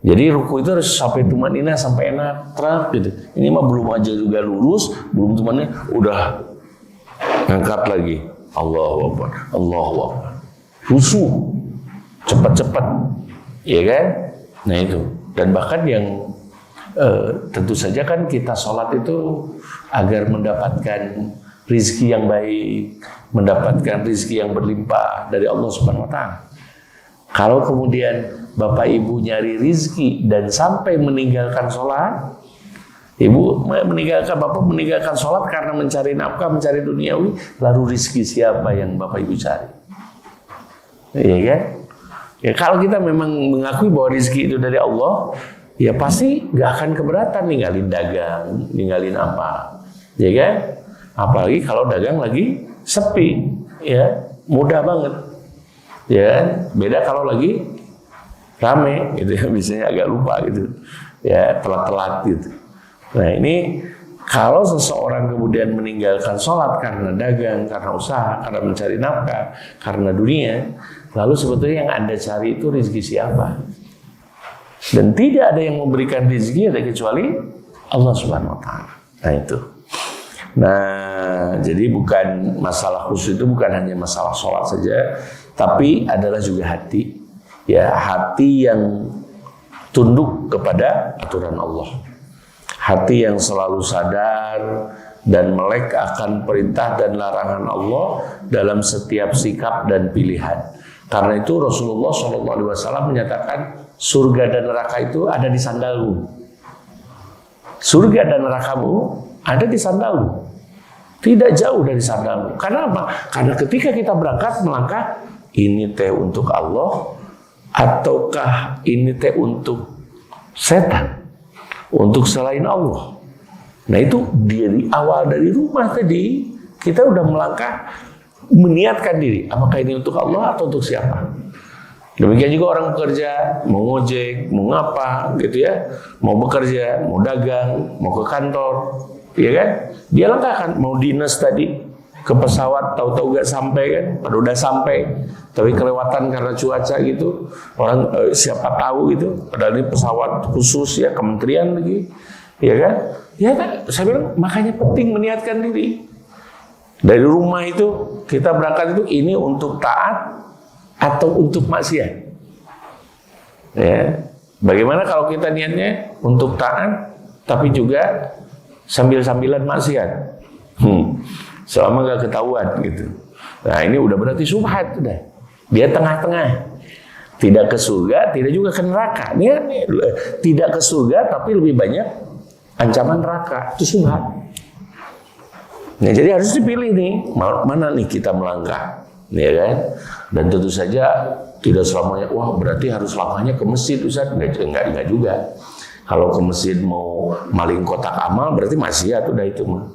Jadi ruku itu harus sampai tumanina, sampai enak, terak gitu. Ini mah belum aja juga lurus, belum tumanina, udah ngangkat lagi. Allahu Akbar, Allahu Akbar. Khusyuk, cepat-cepat, ya kan? Nah itu. Dan bahkan yang tentu saja kan kita sholat itu agar mendapatkan rizki yang baik, mendapatkan rizki yang berlimpah dari Allah Subhanahu Wa Taala. Kalau kemudian Bapak Ibu nyari rizki dan sampai meninggalkan sholat, Ibu meninggalkan, Bapak meninggalkan sholat karena mencari nafkah, mencari duniawi, lalu rizki siapa yang Bapak Ibu cari? Iya kan? Ya kalau kita memang mengakui bahwa rizki itu dari Allah, ya pasti gak akan keberatan ninggalin dagang, ninggalin apa, ya kan? Apalagi kalau dagang lagi sepi, ya mudah banget. Ya, beda kalau lagi rame gitu ya, biasanya agak lupa gitu. Ya, telat-telat gitu. Nah, ini kalau seseorang kemudian meninggalkan sholat karena dagang, karena usaha, karena mencari nafkah, karena dunia, lalu sebetulnya yang Anda cari itu rezeki siapa? Dan tidak ada yang memberikan rezeki ada kecuali Allah Subhanahu wa taala. Nah, itu. Nah, jadi bukan masalah khusus itu bukan hanya masalah sholat saja, tapi adalah juga hati, ya, hati yang tunduk kepada aturan Allah, hati yang selalu sadar dan melek akan perintah dan larangan Allah dalam setiap sikap dan pilihan. Karena itu Rasulullah SAW menyatakan surga dan neraka itu ada di sandalmu. Surga dan nerakamu ada di sandalmu, tidak jauh dari sandalmu. Karena apa? Karena ketika kita berangkat melangkah, ini teh untuk Allah ataukah ini teh untuk setan, untuk selain Allah. Nah itu dari awal dari rumah tadi kita udah melangkah, meniatkan diri, apakah ini untuk Allah atau untuk siapa. Demikian juga orang bekerja, mau ngojek, mau ngapa gitu ya, mau bekerja, mau dagang, mau ke kantor, ya kan? Dia langkahkan, mau dinas tadi ke pesawat, tahu-tahu gak sampai kan, padahal udah sampai, tapi kelewatan karena cuaca gitu, orang siapa tahu gitu, padahal ini pesawat khusus ya, kementerian lagi, ya kan? Ya kan, saya bilang makanya penting meniatkan diri. Dari rumah itu kita berangkat itu ini untuk taat atau untuk maksiat. Ya, bagaimana kalau kita niatnya untuk taat, tapi juga sambil-sambilan maksiat? Selama gak ketahuan gitu. Nah ini udah berarti syubhat udah. Dia tengah-tengah. Tidak ke surga, tidak juga ke neraka. Dia tidak ke surga tapi lebih banyak ancaman neraka. Itu syubhat. Nah jadi harus dipilih nih, mana nih kita melangkah, ya kan? Dan tentu saja tidak selamanya, wah berarti harus langkahnya ke masjid, Ustaz. Enggak juga. Kalau ke masjid mau maling kotak amal berarti maksiat udah itu mah.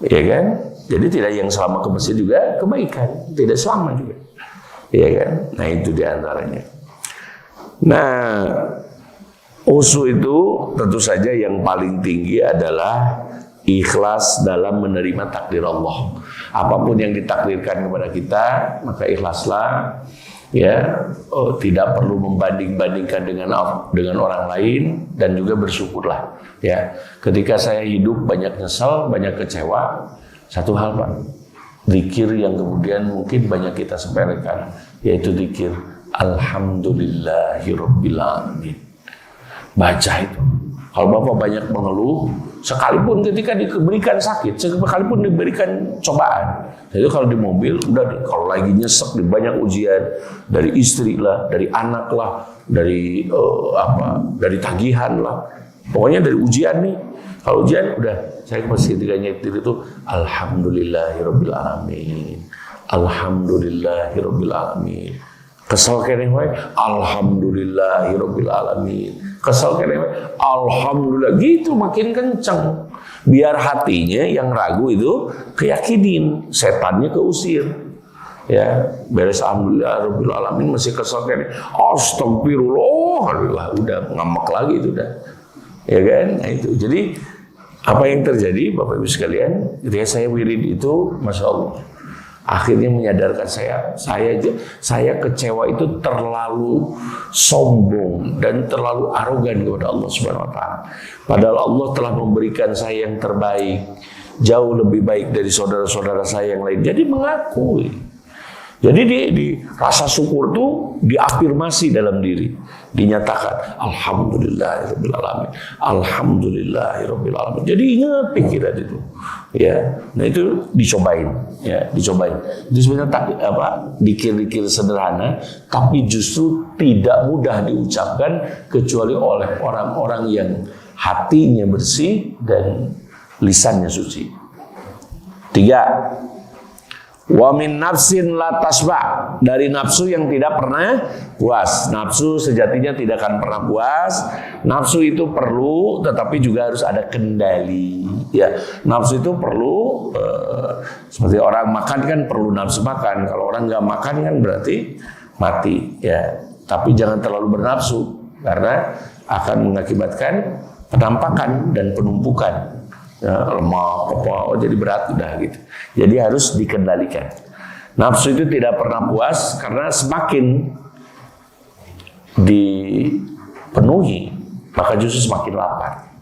Ya kan? Jadi tidak yang selama ke masjid juga kebaikan, tidak selama juga. Ya kan? Nah itu diantaranya. Nah, usul itu tentu saja yang paling tinggi adalah ikhlas dalam menerima takdir Allah. Apapun yang ditakdirkan kepada kita, maka ikhlaslah. Ya, tidak perlu membanding-bandingkan dengan orang lain, dan juga bersyukurlah. Ya, ketika saya hidup banyak nyesal, banyak kecewa, satu hal Pak, zikir yang kemudian mungkin banyak kita sepelekan, yaitu zikir Alhamdulillahirabbil alamin. Baca itu. Kalau Bapak banyak mengeluh, sekalipun ketika diberikan sakit, sekalipun diberikan cobaan, itu kalau di mobil, udah deh, kalau lagi nyesek, banyak ujian dari istri lah, dari anak lah, dari dari tagihan lah, pokoknya dari ujian nih. Kalau ujian, udah, saya pasti ketika nyetir itu Alhamdulillahirabbil alamin, Alhamdulillahirabbil alamin. Kesel kene wae Alhamdulillahirabbil alamin. Kesel kene wae alhamdulillah, gitu makin kencang. Biar hatinya yang ragu itu keyakinin, setannya keusir. Ya, beres alhamdulillahirabbil alamin masih kesel kene astagfirullah, udah ngambek lagi itu udah. Ya kan? Nah, itu. Jadi apa yang terjadi Bapak Ibu sekalian, ketika saya wirid itu, Masya Allah, akhirnya menyadarkan saya kecewa itu terlalu sombong dan terlalu arogan kepada Allah Subhanahu wa taala. Padahal Allah telah memberikan saya yang terbaik, jauh lebih baik dari saudara-saudara saya yang lain. Jadi mengakui. Jadi di rasa syukur itu diafirmasi dalam diri, dinyatakan alhamdulillahirabbil alamin, alhamdulillahirabbil alamin. Jadi ingat pikiran itu. Ya, nah itu dicobain, ya, dicobain. Itu sebenarnya dikir-dikir sederhana, tapi justru tidak mudah diucapkan kecuali oleh orang-orang yang hatinya bersih dan lisannya suci. 3. Wa min nafsin la tasba, dari nafsu yang tidak pernah puas. Nafsu sejatinya tidak akan pernah puas. Nafsu itu perlu, tetapi juga harus ada kendali. Ya, nafsu itu perlu, seperti orang makan kan perlu nafsu makan. Kalau orang nggak makan kan berarti mati. Ya, tapi jangan terlalu bernafsu karena akan mengakibatkan penampakan dan penumpukan. Ya, lemah jadi berat udah gitu. Jadi harus dikendalikan. Nafsu itu tidak pernah puas karena semakin dipenuhi maka justru semakin lapar.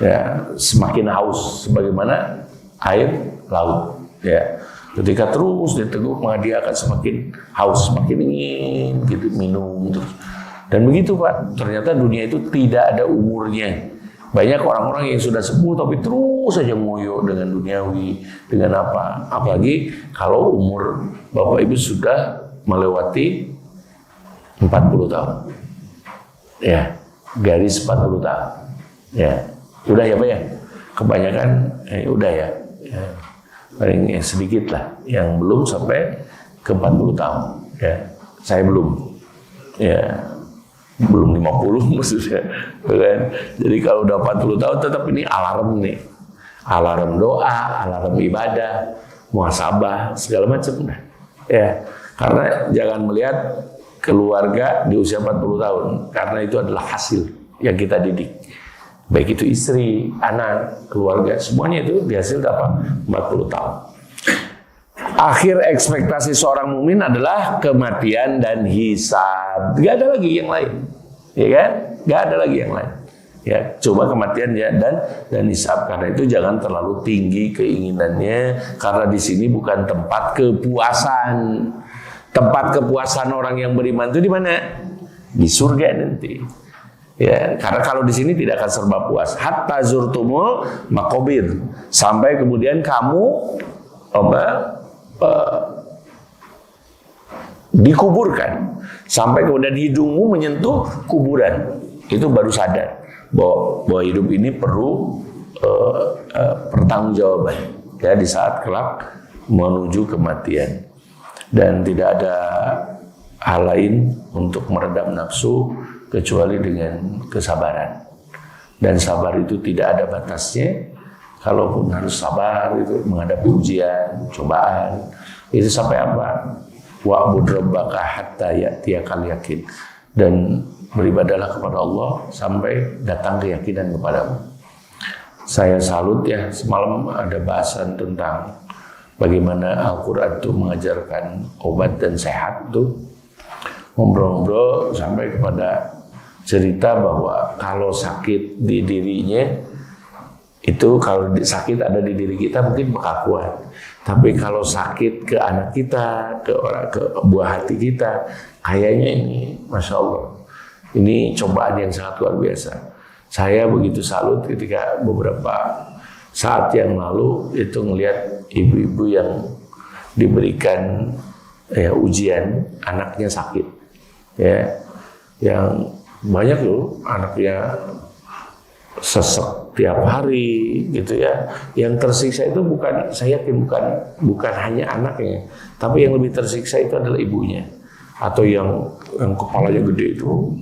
Ya, semakin haus sebagaimana air laut. Ya, ketika terus diteguk maka dia akan semakin haus, semakin ingin gitu minum terus. Dan begitu Pak, ternyata dunia itu tidak ada umurnya. Banyak orang-orang yang sudah sepuh tapi terus saja ngoyo dengan duniawi, dengan apa? Apalagi kalau umur Bapak Ibu sudah melewati 40 tahun. Ya, garis 40 tahun. Ya, udah ya Pak ya? Kebanyakan udah ya. Ya. Paling sedikit lah yang belum sampai ke 40 tahun. Ya, saya belum. Ya. Belum 50 maksudnya, kan? Jadi kalau udah 40 tahun tetap ini alarm nih, alarm doa, alarm ibadah, muhasabah segala macam, ya. Karena jangan melihat keluarga di usia 40 tahun, karena itu adalah hasil yang kita didik, baik itu istri, anak, keluarga, semuanya itu dihasil apa 40 tahun. Akhir ekspektasi seorang mukmin adalah kematian dan hisab. Gak ada lagi yang lain, ya kan? Gak ada lagi yang lain. Ya, coba kematian ya dan hisab. Karena itu jangan terlalu tinggi keinginannya, karena di sini bukan tempat kepuasan. Tempat kepuasan orang yang beriman itu di mana? Di surga nanti. Ya, karena kalau di sini tidak akan serba puas. Hatta zurtumul maqabir, sampai kemudian kamu dikuburkan, sampai kemudian hidungmu menyentuh kuburan, itu baru sadar bahwa hidup ini perlu pertanggungjawaban ya di saat kelak menuju kematian. Dan tidak ada hal lain untuk meredam nafsu kecuali dengan kesabaran, dan sabar itu tidak ada batasnya. Kalaupun harus sabar itu menghadapi ujian, cobaan, itu sampai apa? Wa'bud rabbaka hatta ya'tiyakal yakin, dan beribadahlah kepada Allah sampai datang keyakinan kepadamu. saya salut ya, semalam ada bahasan tentang bagaimana Al-Quran itu mengajarkan obat dan sehat tuh. Ngobrol-ngobrol sampai kepada cerita bahwa kalau sakit di dirinya itu, kalau sakit ada di diri kita mungkin bakal kuat. Tapi kalau sakit ke anak kita, ke orang, ke buah hati kita, kayaknya ini, Masya Allah, ini cobaan yang sangat luar biasa. Saya begitu salut ketika beberapa saat yang lalu itu ngelihat ibu-ibu yang diberikan ujian, anaknya sakit, ya, yang banyak loh anaknya sesek tiap hari gitu ya. Yang tersiksa itu bukan, saya yakin bukan hanya anaknya, tapi yang lebih tersiksa itu adalah ibunya, atau yang kepalanya gede itu,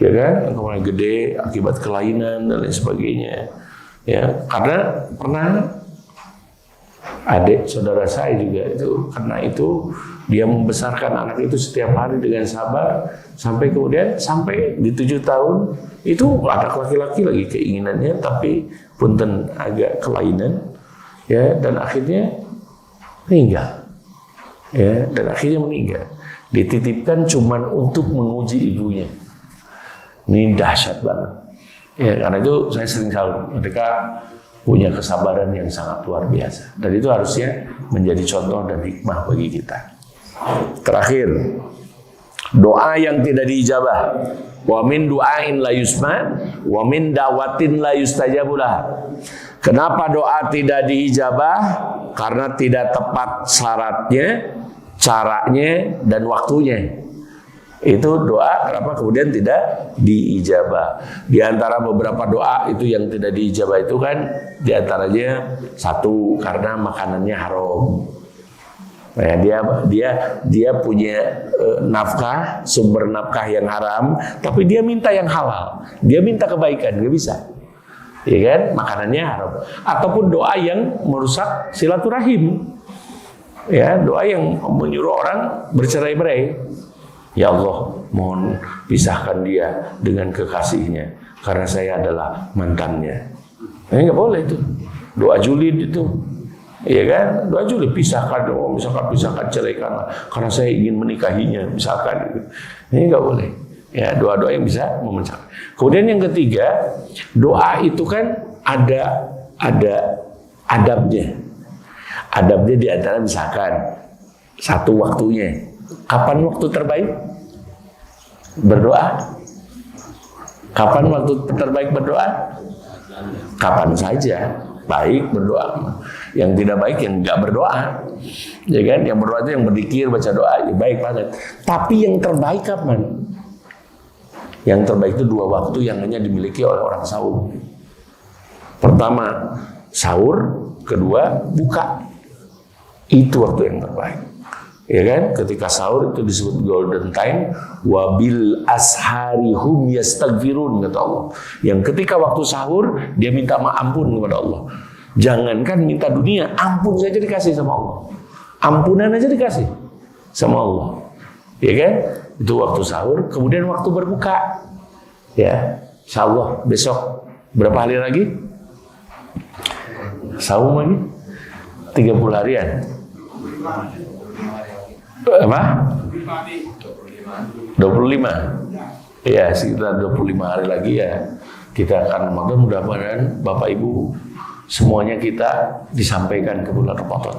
ya kan, yang kepalanya gede akibat kelainan dan lain sebagainya. Ya, karena pernah adik saudara saya juga itu, karena itu dia membesarkan anak itu setiap hari dengan sabar sampai kemudian sampai di 7 tahun itu anak laki-laki lagi keinginannya, tapi punten agak kelainan, ya, dan akhirnya meninggal, ya, dan akhirnya meninggal. Dititipkan cuman untuk menguji ibunya. Ini dahsyat banget. Ya, karena itu saya sering salut mereka punya kesabaran yang sangat luar biasa, dan itu harusnya menjadi contoh dan hikmah bagi kita. Terakhir, doa yang tidak diijabah. Wa min du'ain la yusma wa min dawatin la yustajabulah. Kenapa doa tidak diijabah? Karena tidak tepat syaratnya, caranya, dan waktunya. Itu doa kenapa kemudian tidak diijabah. Di antara beberapa doa itu yang tidak diijabah itu kan, di antaranya satu, karena makanannya haram. Nah, dia punya nafkah, sumber nafkah yang haram, tapi dia minta yang halal. Dia minta kebaikan, nggak bisa. Ya kan, makanannya haram. Ataupun doa yang merusak silaturahim. Ya, doa yang menyuruh orang bercerai-berai. Ya Allah, mohon pisahkan dia dengan kekasihnya, karena saya adalah mantannya. Ini nggak boleh itu. Doa julid itu, iya kan? Doa julid, pisahkan, oh, pisahkan, ceraikan, karena saya ingin menikahinya, misalkan. Ini nggak boleh. Ya, doa-doa yang bisa memecah. Kemudian yang ketiga, doa itu kan ada adabnya. Adabnya di antara misalkan satu waktunya. Kapan waktu terbaik berdoa? Kapan waktu terbaik berdoa? Kapan saja baik berdoa. Yang tidak baik yang nggak berdoa, ya kan? Yang berdoa itu yang berzikir, baca doa, ya baik banget. Tapi yang terbaik kapan? Yang terbaik itu 2 waktu yang hanya dimiliki oleh orang saum. Pertama sahur, kedua buka. Itu waktu yang terbaik. Ya kan, ketika sahur itu disebut golden time, wabil ashari hum yastaghfirun, kata Allah. Yang ketika waktu sahur dia minta ampun kepada Allah. Jangankan minta dunia, ampun saja dikasih sama Allah. Ampunan aja dikasih sama Allah. Ya kan? Itu waktu sahur, kemudian waktu berbuka. Ya, insyaallah besok berapa hari lagi? Saum lagi? 30 harian. Apa? 25. Ya, sekitar 25 hari lagi ya kita akan Ramadan. Mudah-mudahan Bapak Ibu semuanya kita disampaikan ke bulan Ramadan,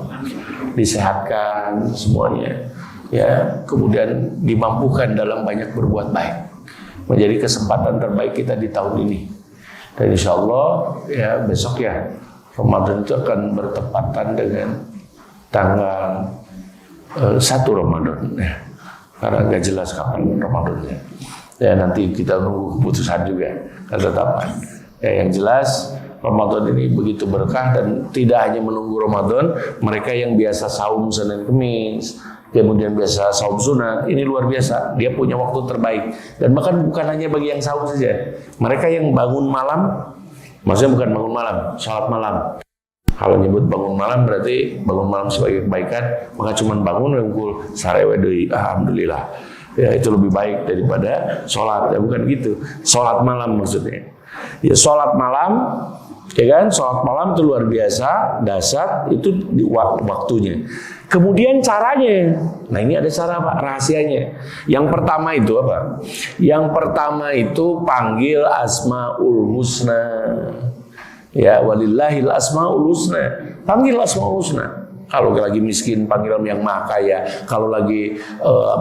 disehatkan semuanya, ya, kemudian dimampukan dalam banyak berbuat baik, menjadi kesempatan terbaik kita di tahun ini. Dan insya Allah ya besok ya Ramadan itu akan bertepatan dengan tanggal 1 Ramadan ya. Karena nggak jelas kapan Ramadannya. Ya nanti kita nunggu keputusan juga, ketetapan. Ya, yang jelas Ramadan ini begitu berkah, dan tidak hanya menunggu Ramadan, mereka yang biasa saum Senin Kamis, kemudian biasa saum sunat, ini luar biasa. Dia punya waktu terbaik. Dan bahkan bukan hanya bagi yang saum saja. Mereka yang bangun malam, maksudnya bukan bangun malam, salat malam. Kalau nyebut bangun malam berarti bangun malam sebagai kebaikan, maka cuma bangun ngumpul sarewe deui, alhamdulillah. Ya itu lebih baik daripada sholat. Ya bukan gitu. Sholat malam maksudnya. Ya sholat malam Ya kan, sholat malam itu luar biasa, dahsyat, itu di waktunya. Kemudian caranya, nah ini ada cara Pak, rahasianya. Yang pertama itu apa? Yang pertama itu panggil Asmaul Husna. Ya, walillahil asmaul husna. Panggil Asmaul Husna. Kalau lagi miskin panggil yang maha kaya, kalau lagi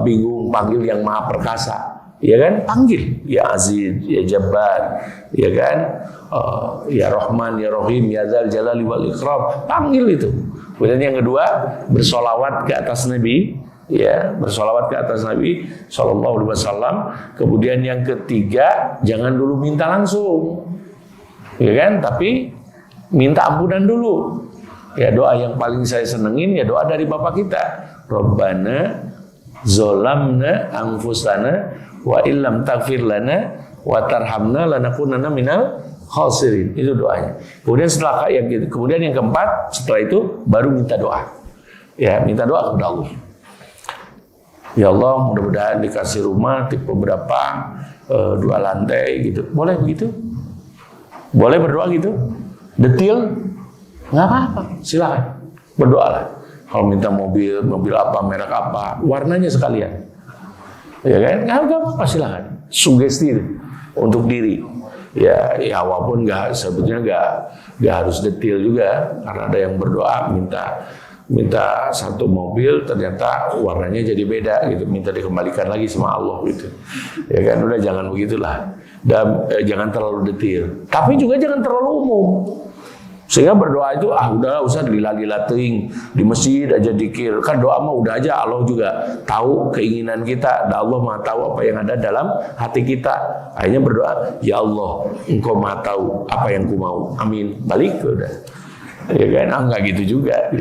bingung panggil yang maha perkasa. Ya kan, panggil ya Aziz, ya Jabbar, ya kan, ya Rahman, ya Rahim, ya Dzal Jalali wal Ikram, panggil itu. Kemudian yang kedua, bersolawat ke atas Nabi, ya, bersolawat ke atas Nabi Sallallahu Alaihi Wasallam. Kemudian yang ketiga, jangan dulu minta langsung, ya kan, tapi minta ampunan dulu. Ya, doa yang paling saya senengin ya doa dari Bapak kita, Rabbana zolamna anfusana wa illam taghfir lana wa tarhamna lanakunanna minal khasirin. Itu doanya. Kemudian setelah yang gitu, kemudian yang keempat, setelah itu baru minta doa. Ya, minta doa kepada Allah. Ya Allah, mudah-mudahan dikasih rumah tipe berapa, 2 lantai gitu. Boleh begitu? Boleh berdoa gitu? Detil? Nggak apa-apa, silakan. Berdoalah. Kalau minta mobil apa, merek apa, warnanya sekalian. Ya kan? Nggak apa-apa, silakan. Sugesti untuk diri. Ya walaupun sebetulnya nggak harus detail juga, karena ada yang berdoa minta satu mobil ternyata warnanya jadi beda gitu, minta dikembalikan lagi sama Allah gitu. Ya kan, udah jangan begitulah. Dan jangan terlalu detail. Tapi juga jangan terlalu umum. Sehingga berdoa itu udahlah usah dilila-lila teuing di masjid aja dikir. Kan doa mah udah aja, Allah juga tahu keinginan kita. Dan Allah Maha tahu apa yang ada dalam hati kita. Akhirnya berdoa, ya Allah, Engkau Maha tahu apa yang ku mau. Amin. Balik udah. Ya kan, enggak gitu juga.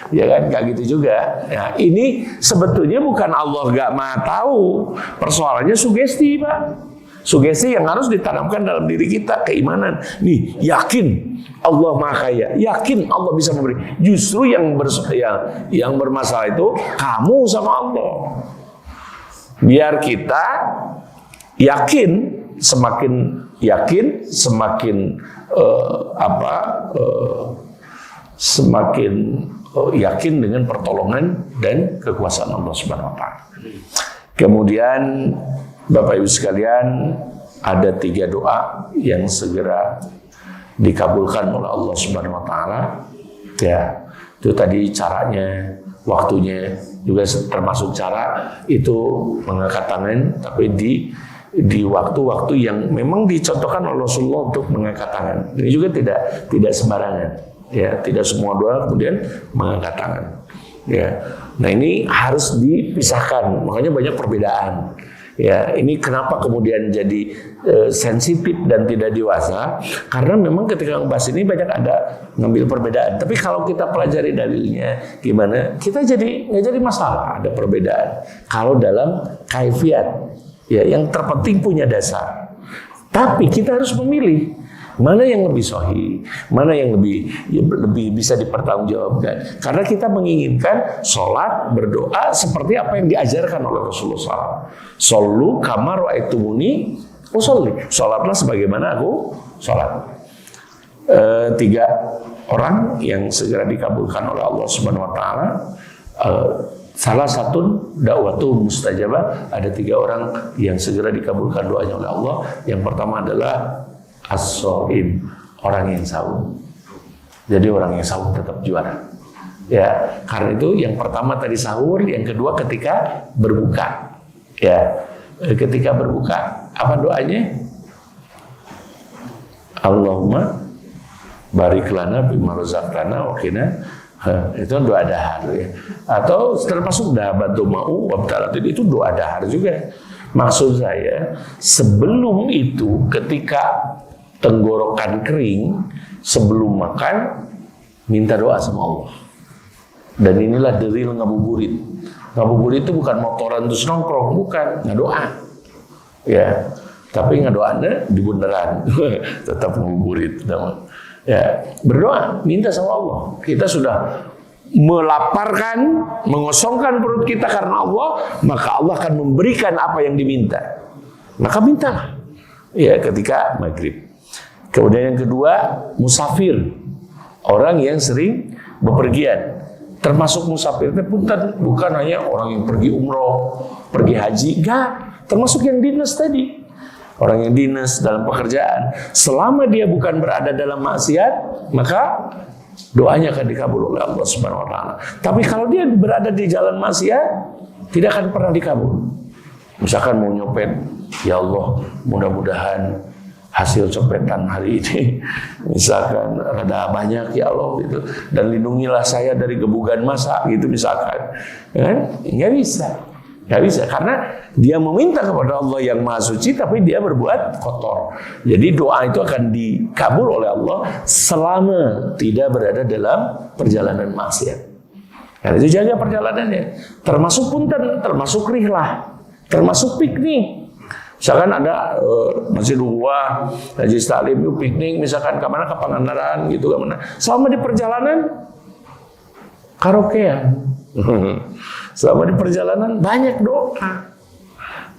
Ya kan, enggak gitu juga. Nah, ini sebetulnya bukan Allah enggak Maha tahu. Persoalannya sugesti, Pak. Sugesti yang harus ditanamkan dalam diri kita, keimanan. Nih, yakin Allah Maha Kaya, yakin Allah bisa memberi. Justru yang bermasalah itu kamu sama Allah. Biar kita yakin, semakin yakin, semakin yakin dengan pertolongan dan kekuasaan Allah Subhanahu wa taala. Kemudian Bapak Ibu sekalian, ada 3 doa yang segera dikabulkan oleh Allah Subhanahu wa taala. Ya, itu tadi caranya, waktunya juga termasuk cara itu mengangkat tangan, tapi di waktu-waktu yang memang dicontohkan oleh Rasulullah untuk mengangkat tangan. Ini juga tidak sembarangan. Ya, tidak semua doa kemudian mengangkat tangan. Ya. Nah, ini harus dipisahkan. Makanya banyak perbedaan. Ya, ini kenapa kemudian jadi sensitif dan tidak dewasa? Karena memang ketika membahas ini banyak ada ngambil perbedaan. Tapi kalau kita pelajari dalilnya gimana, kita nggak jadi masalah ada perbedaan. Kalau dalam kaifiat, ya yang terpenting punya dasar. Tapi kita harus memilih mana yang lebih sahih, mana yang lebih bisa dipertanggungjawabkan. Karena kita menginginkan sholat, berdoa seperti apa yang diajarkan oleh Rasulullah SAW. Shollu kama ra'aitumuni usolli. Sholatlah sebagaimana aku sholat. 3 orang yang segera dikabulkan oleh Allah Subhanahu Wa Taala. Salah satu dakwatu mustajabah. Ada 3 orang yang segera dikabulkan doanya oleh Allah. Yang pertama adalah as-shaim, orang yang sahur. Jadi orang yang sahur tetap juara. Ya, karena itu yang pertama tadi sahur, yang kedua ketika berbuka. Ya, ketika berbuka apa doanya? Allahumma barik lana bima razaqtana wa qina. Itu doa dahar ya. Atau termasuk dahabatu ma'u wabtalatin, itu doa dahar juga. Maksud saya, sebelum itu ketika tenggorokan kering, sebelum makan minta doa sama Allah. Dan inilah deril ngabuburit. Ngabuburit itu bukan motoran terus nongkrong, bukan, ngadoa. Ya, tapi ngadoanya di bundaran. Tetap ngabuburit. Ya, berdoa, minta sama Allah. Kita sudah melaparkan, mengosongkan perut kita karena Allah, maka Allah akan memberikan apa yang diminta. Maka mintalah. Ya, ketika maghrib. Kemudian yang kedua, musafir, orang yang sering bepergian. Termasuk musafir itu bukan hanya orang yang pergi umroh, pergi haji, enggak. Termasuk yang dinas tadi. Orang yang dinas dalam pekerjaan, selama dia bukan berada dalam maksiat, maka doanya akan dikabul oleh Allah Subhanahu wa taala. Tapi kalau dia berada di jalan maksiat, tidak akan pernah dikabul. Misalkan mau nyopet, ya Allah, mudah-mudahan hasil copetan hari ini misalkan rada banyak ya Allah gitu, dan lindungilah saya dari gebugan masa gitu misalkan, kan? Nggak bisa karena dia meminta kepada Allah yang Maha Suci tapi dia berbuat kotor. Jadi doa itu akan dikabul oleh Allah selama tidak berada dalam perjalanan maksiat. Karena itu jaga perjalanannya, termasuk punten, termasuk rihlah, termasuk piknik. Misalkan ada Masjid Uwah, Haji Stalim itu piknik, misalkan ke mana, ke Pangandaran gitu, ke mana. Selama di perjalanan karaokean. Selama di perjalanan banyak doa.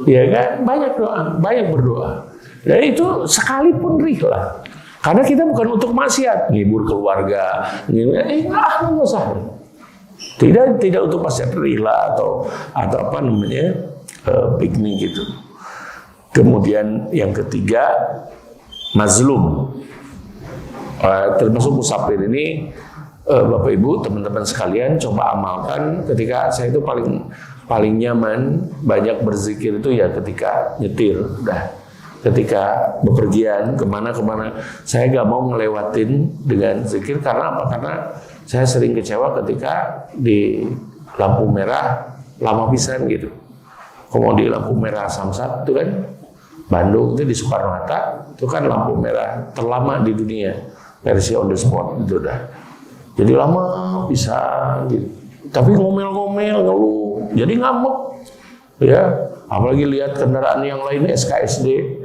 Ya kan? Banyak doa, banyak berdoa. Dan itu sekalipun rihlah. Karena kita bukan untuk maksiat, ngibur keluarga, nggak usah. Tidak untuk maksiat rihlah atau apa namanya? Piknik gitu. Kemudian yang ketiga, mazlum. Termasuk musafir ini, Bapak Ibu, teman-teman sekalian, coba amalkan ketika saya itu paling nyaman banyak berzikir itu ya ketika nyetir, udah. Ketika bepergian kemana saya gak mau ngelewatin dengan zikir. Karena apa? Karena saya sering kecewa ketika di lampu merah lama pisan gitu. Kalau di lampu merah Samsat itu kan, Bandung itu di Soekarno-Hatta itu kan lampu merah terlama di dunia, versi on the spot itu udah. Jadi lama bisa gitu. Tapi ngomel-ngomel, ngeluh, jadi ngamuk. Ya, apalagi lihat kendaraan yang lainnya SKSD.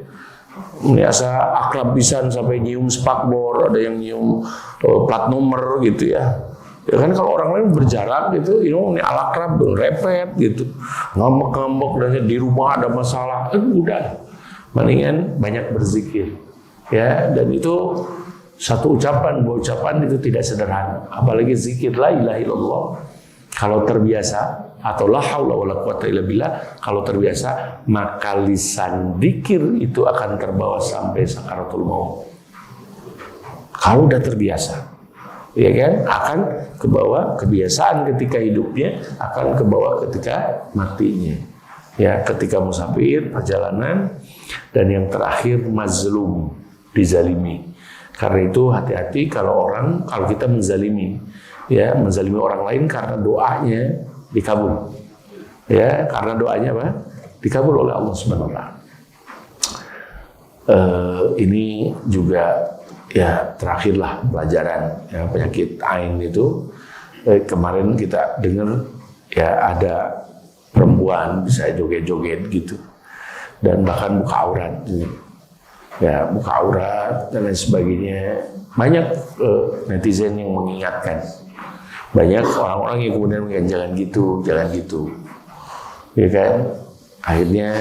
Biasa akrab pisan sampai nyium spakbor, ada yang nyium plat nomor gitu ya. Ya kan kalau orang lain berjarak gitu, ini alakrab, repet gitu. Ngambek-ngambek dan di rumah ada masalah, udah. Mendingan banyak berzikir. Ya, dan itu satu ucapan, dua ucapan itu tidak sederhana. Apalagi zikir la ilaha illallah. Kalau terbiasa, atau la haula wala quwata illa billah, kalau terbiasa, maka lisan zikir itu akan terbawa sampai sakaratul maut. Kalau udah terbiasa, ya kan, akan kebawa kebiasaan ketika hidupnya, akan kebawa ketika matinya. Ya, ketika musafir, perjalanan, dan yang terakhir mazlum, dizalimi. Karena itu hati-hati kalau kita menzalimi, ya, menzalimi orang lain karena doanya dikabul. Ya, karena doanya apa? Dikabul oleh Allah Subhanahu wa taala. Ini juga ya terakhirlah pelajaran ya, penyakit ain itu. Kemarin kita dengar ya ada perempuan bisa joget-joget gitu, dan bahkan buka aurat, ya buka aurat dan lain sebagainya. Banyak netizen yang mengingatkan, banyak orang-orang yang kemudian mengatakan jangan gitu, ya kan. Akhirnya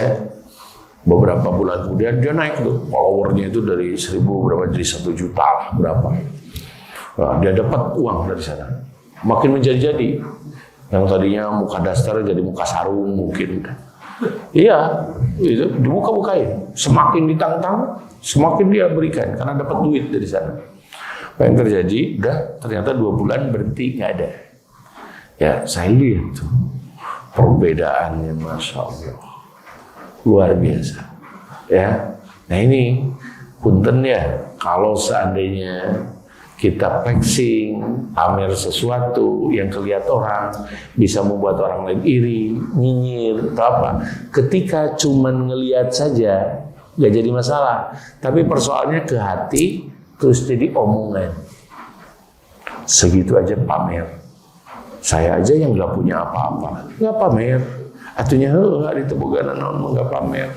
beberapa bulan kemudian dia naik tuh followernya itu dari 1.000 berapa jadi 1 juta lah berapa. Nah, dia dapat uang dari sana, makin menjadi-jadi. Yang tadinya muka daster jadi muka sarung mungkin. Iya, itu dibuka-bukain. Semakin ditantang, semakin dia berikan karena dapat duit dari sana. Apa yang terjadi? Udah ternyata 2 bulan berhenti nggak ada. Ya, saya lihat tuh perbedaannya, masya Allah, luar biasa. Ya, nah ini punten ya, kalau seandainya kita flexing, pamer sesuatu yang kelihatan orang, bisa membuat orang lain iri, nyinyir, atau apa. Ketika cuman ngelihat saja, gak jadi masalah. Tapi persoalannya ke hati, terus jadi omongan. Segitu aja pamer. Saya aja yang gak punya apa-apa, gak pamer. Artinya, gak ditemukan, gak pamer.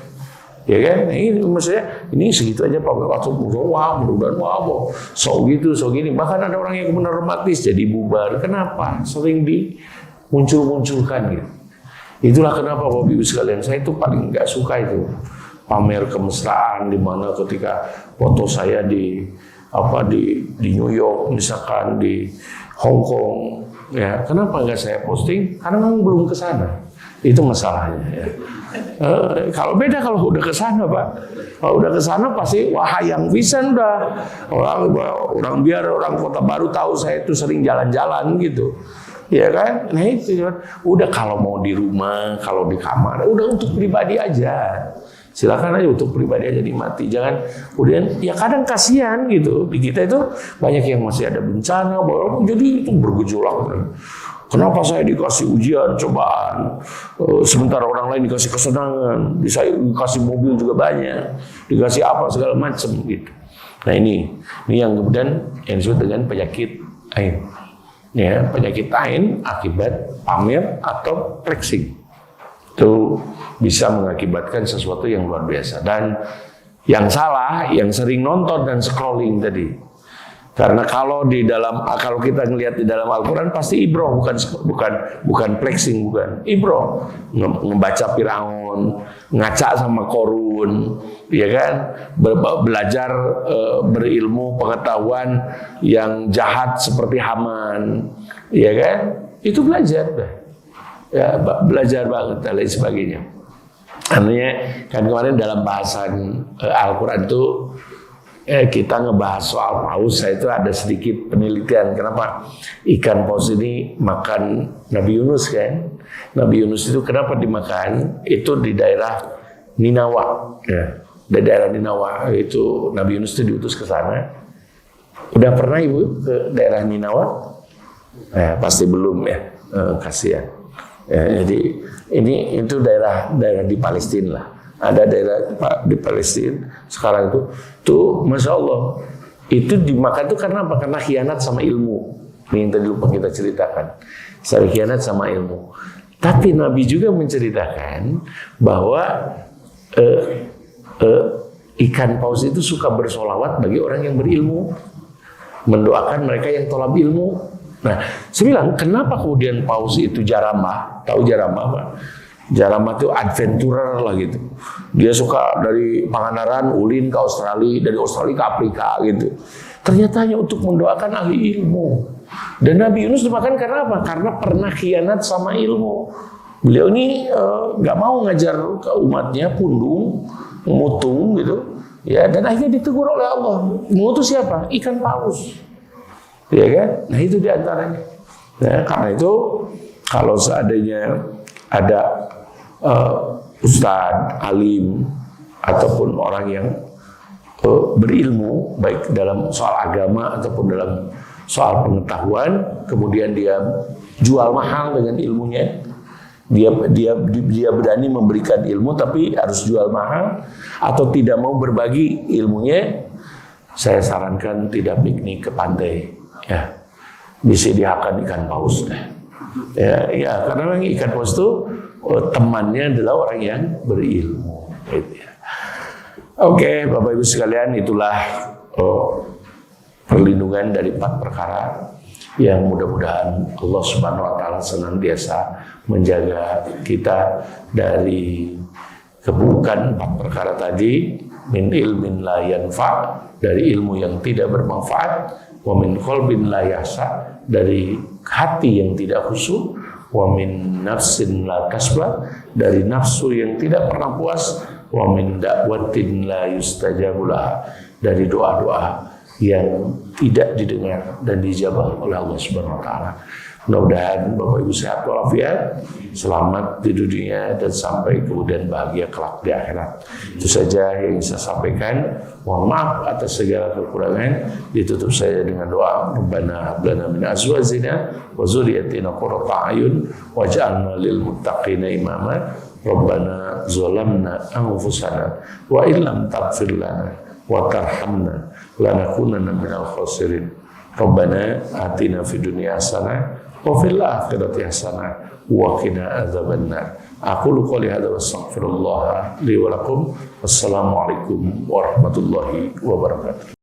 Ya kan, ini maksudnya ini segitu aja pamer, waktu wah mudah-mudahan wah so gitu so gini. Bahkan ada orang yang kemudian romantis jadi bubar. Kenapa? Sering dimuncul-munculkan gitu. Itulah kenapa Bapak Ibu sekalian, saya itu paling nggak suka itu pamer kemesraan di mana ketika foto saya di New York misalkan, di Hong Kong, ya kenapa nggak saya posting? Karena memang belum ke sana. Itu masalahnya. Ya. Kalau beda kalau udah ke sana, Pak. Kalau udah ke sana pasti wahayang pisan udah. Orang biar orang Kota Baru tahu saya itu sering jalan-jalan gitu. Ya kan? Nah itu udah, kalau mau di rumah, kalau di kamar, udah untuk pribadi aja. Silakan aja untuk pribadi aja dimati. Jangan kemudian, ya kadang kasihan gitu. Di kita itu banyak yang masih ada bencana, jadi itu bergejolak. Kenapa saya dikasih ujian, cobaan, sementara orang lain dikasih kesenangan, dikasih mobil juga banyak, dikasih apa segala macam gitu. Nah ini yang kemudian yang disebut dengan penyakit ain. Ya, penyakit ain akibat pamer atau flexing. Itu bisa mengakibatkan sesuatu yang luar biasa. Dan yang salah, yang sering nonton dan scrolling tadi. Karena kalau kita ngelihat di dalam Al-Quran pasti ibroh, bukan flexing, bukan ibroh. Ngebaca Firaun, ngaca sama Korun, ya kan? Belajar berilmu pengetahuan yang jahat seperti Haman, ya kan? Itu belajar, ya, belajar banget dan lain sebagainya. Artinya kan kemarin dalam bahasan Al-Quran itu kita ngebahas soal paus, itu ada sedikit penelitian kenapa ikan paus ini makan Nabi Yunus kan. Nabi Yunus itu kenapa dimakan? Itu di daerah Ninawa, ya. Di daerah Ninawa itu Nabi Yunus itu diutus ke sana. Udah pernah Ibu ke daerah Ninawa? Pasti belum ya, kasihan. Ya, jadi itu daerah di Palestina lah. Ada daerah di Palestina sekarang itu tuh, masya Allah, itu dimakan tuh karena apa? Karena khianat sama ilmu. Ini yang tadi lupa kita ceritakan, saya khianat sama ilmu. Tapi Nabi juga menceritakan bahwa ikan paus itu suka bersolawat bagi orang yang berilmu, mendoakan mereka yang tolab ilmu. Nah, saya bilang kenapa kemudian paus itu jaramah? Tahu jaramah apa? Jaramah itu adventurer lah gitu. Dia suka dari Pangandaran, ulin ke Australia, dari Australia ke Afrika gitu. Ternyata hanya untuk mendoakan ahli ilmu. Dan Nabi Yunus dimakan karena apa? Karena pernah khianat sama ilmu. Beliau ini nggak mau ngajar ke umatnya, pundung, mutung gitu. Ya, dan akhirnya ditegur oleh Allah. Mengutus siapa? Ikan paus. Ya kan? Nah itu diantaranya. Nah, karena itu kalau seandainya ada ustadz, alim, ataupun orang yang berilmu, baik dalam soal agama ataupun dalam soal pengetahuan, kemudian dia jual mahal dengan ilmunya, dia berani memberikan ilmu tapi harus jual mahal, atau tidak mau berbagi ilmunya, saya sarankan tidak piknik ke pantai, ya, bisa dihakan ikan paus. Ya, karena memang ikan paus itu temannya adalah orang yang berilmu. Gitu ya. Oke, Bapak Ibu sekalian, itulah perlindungan dari 4 perkara yang mudah-mudahan Allah Subhanahu Wa Taala senantiasa menjaga kita dari keburukan 4 perkara tadi. Min ilmin la yanfa, dari ilmu yang tidak bermanfaat, wa min qalbin la yahsa, dari hati yang tidak khusyuk, wa min nafsin la tasba, dari nafsu yang tidak pernah puas, wa min da'watin la yustajabu laha, dari doa-doa yang tidak didengar dan dijabah oleh Allah Subhanahu wa taala. Mudah-mudahan Bapak Ibu sehat walafiat, selamat di dunia dan sampai kemudian bahagia kelak di akhirat. Itu saja yang saya sampaikan. Mohon maaf atas segala kekurangan. Ditutup saya dengan doa, Rabbana hab lana min azwajina wa dzurriyyatina qurrata a'yun waj'alna lil muttaqina imama. Rabbana zalamna anfusana wa illam taghfir lana wa tarhamna lanakunanna minal khasirin. Rabbana atina fid dunya hasanah wa fil akhirati hasanah wa qina adzabannar. Aqulu qouli hadza wa astaghfirullah li wa lakum. Wassalamu alaikum warahmatullahi wabarakatuh.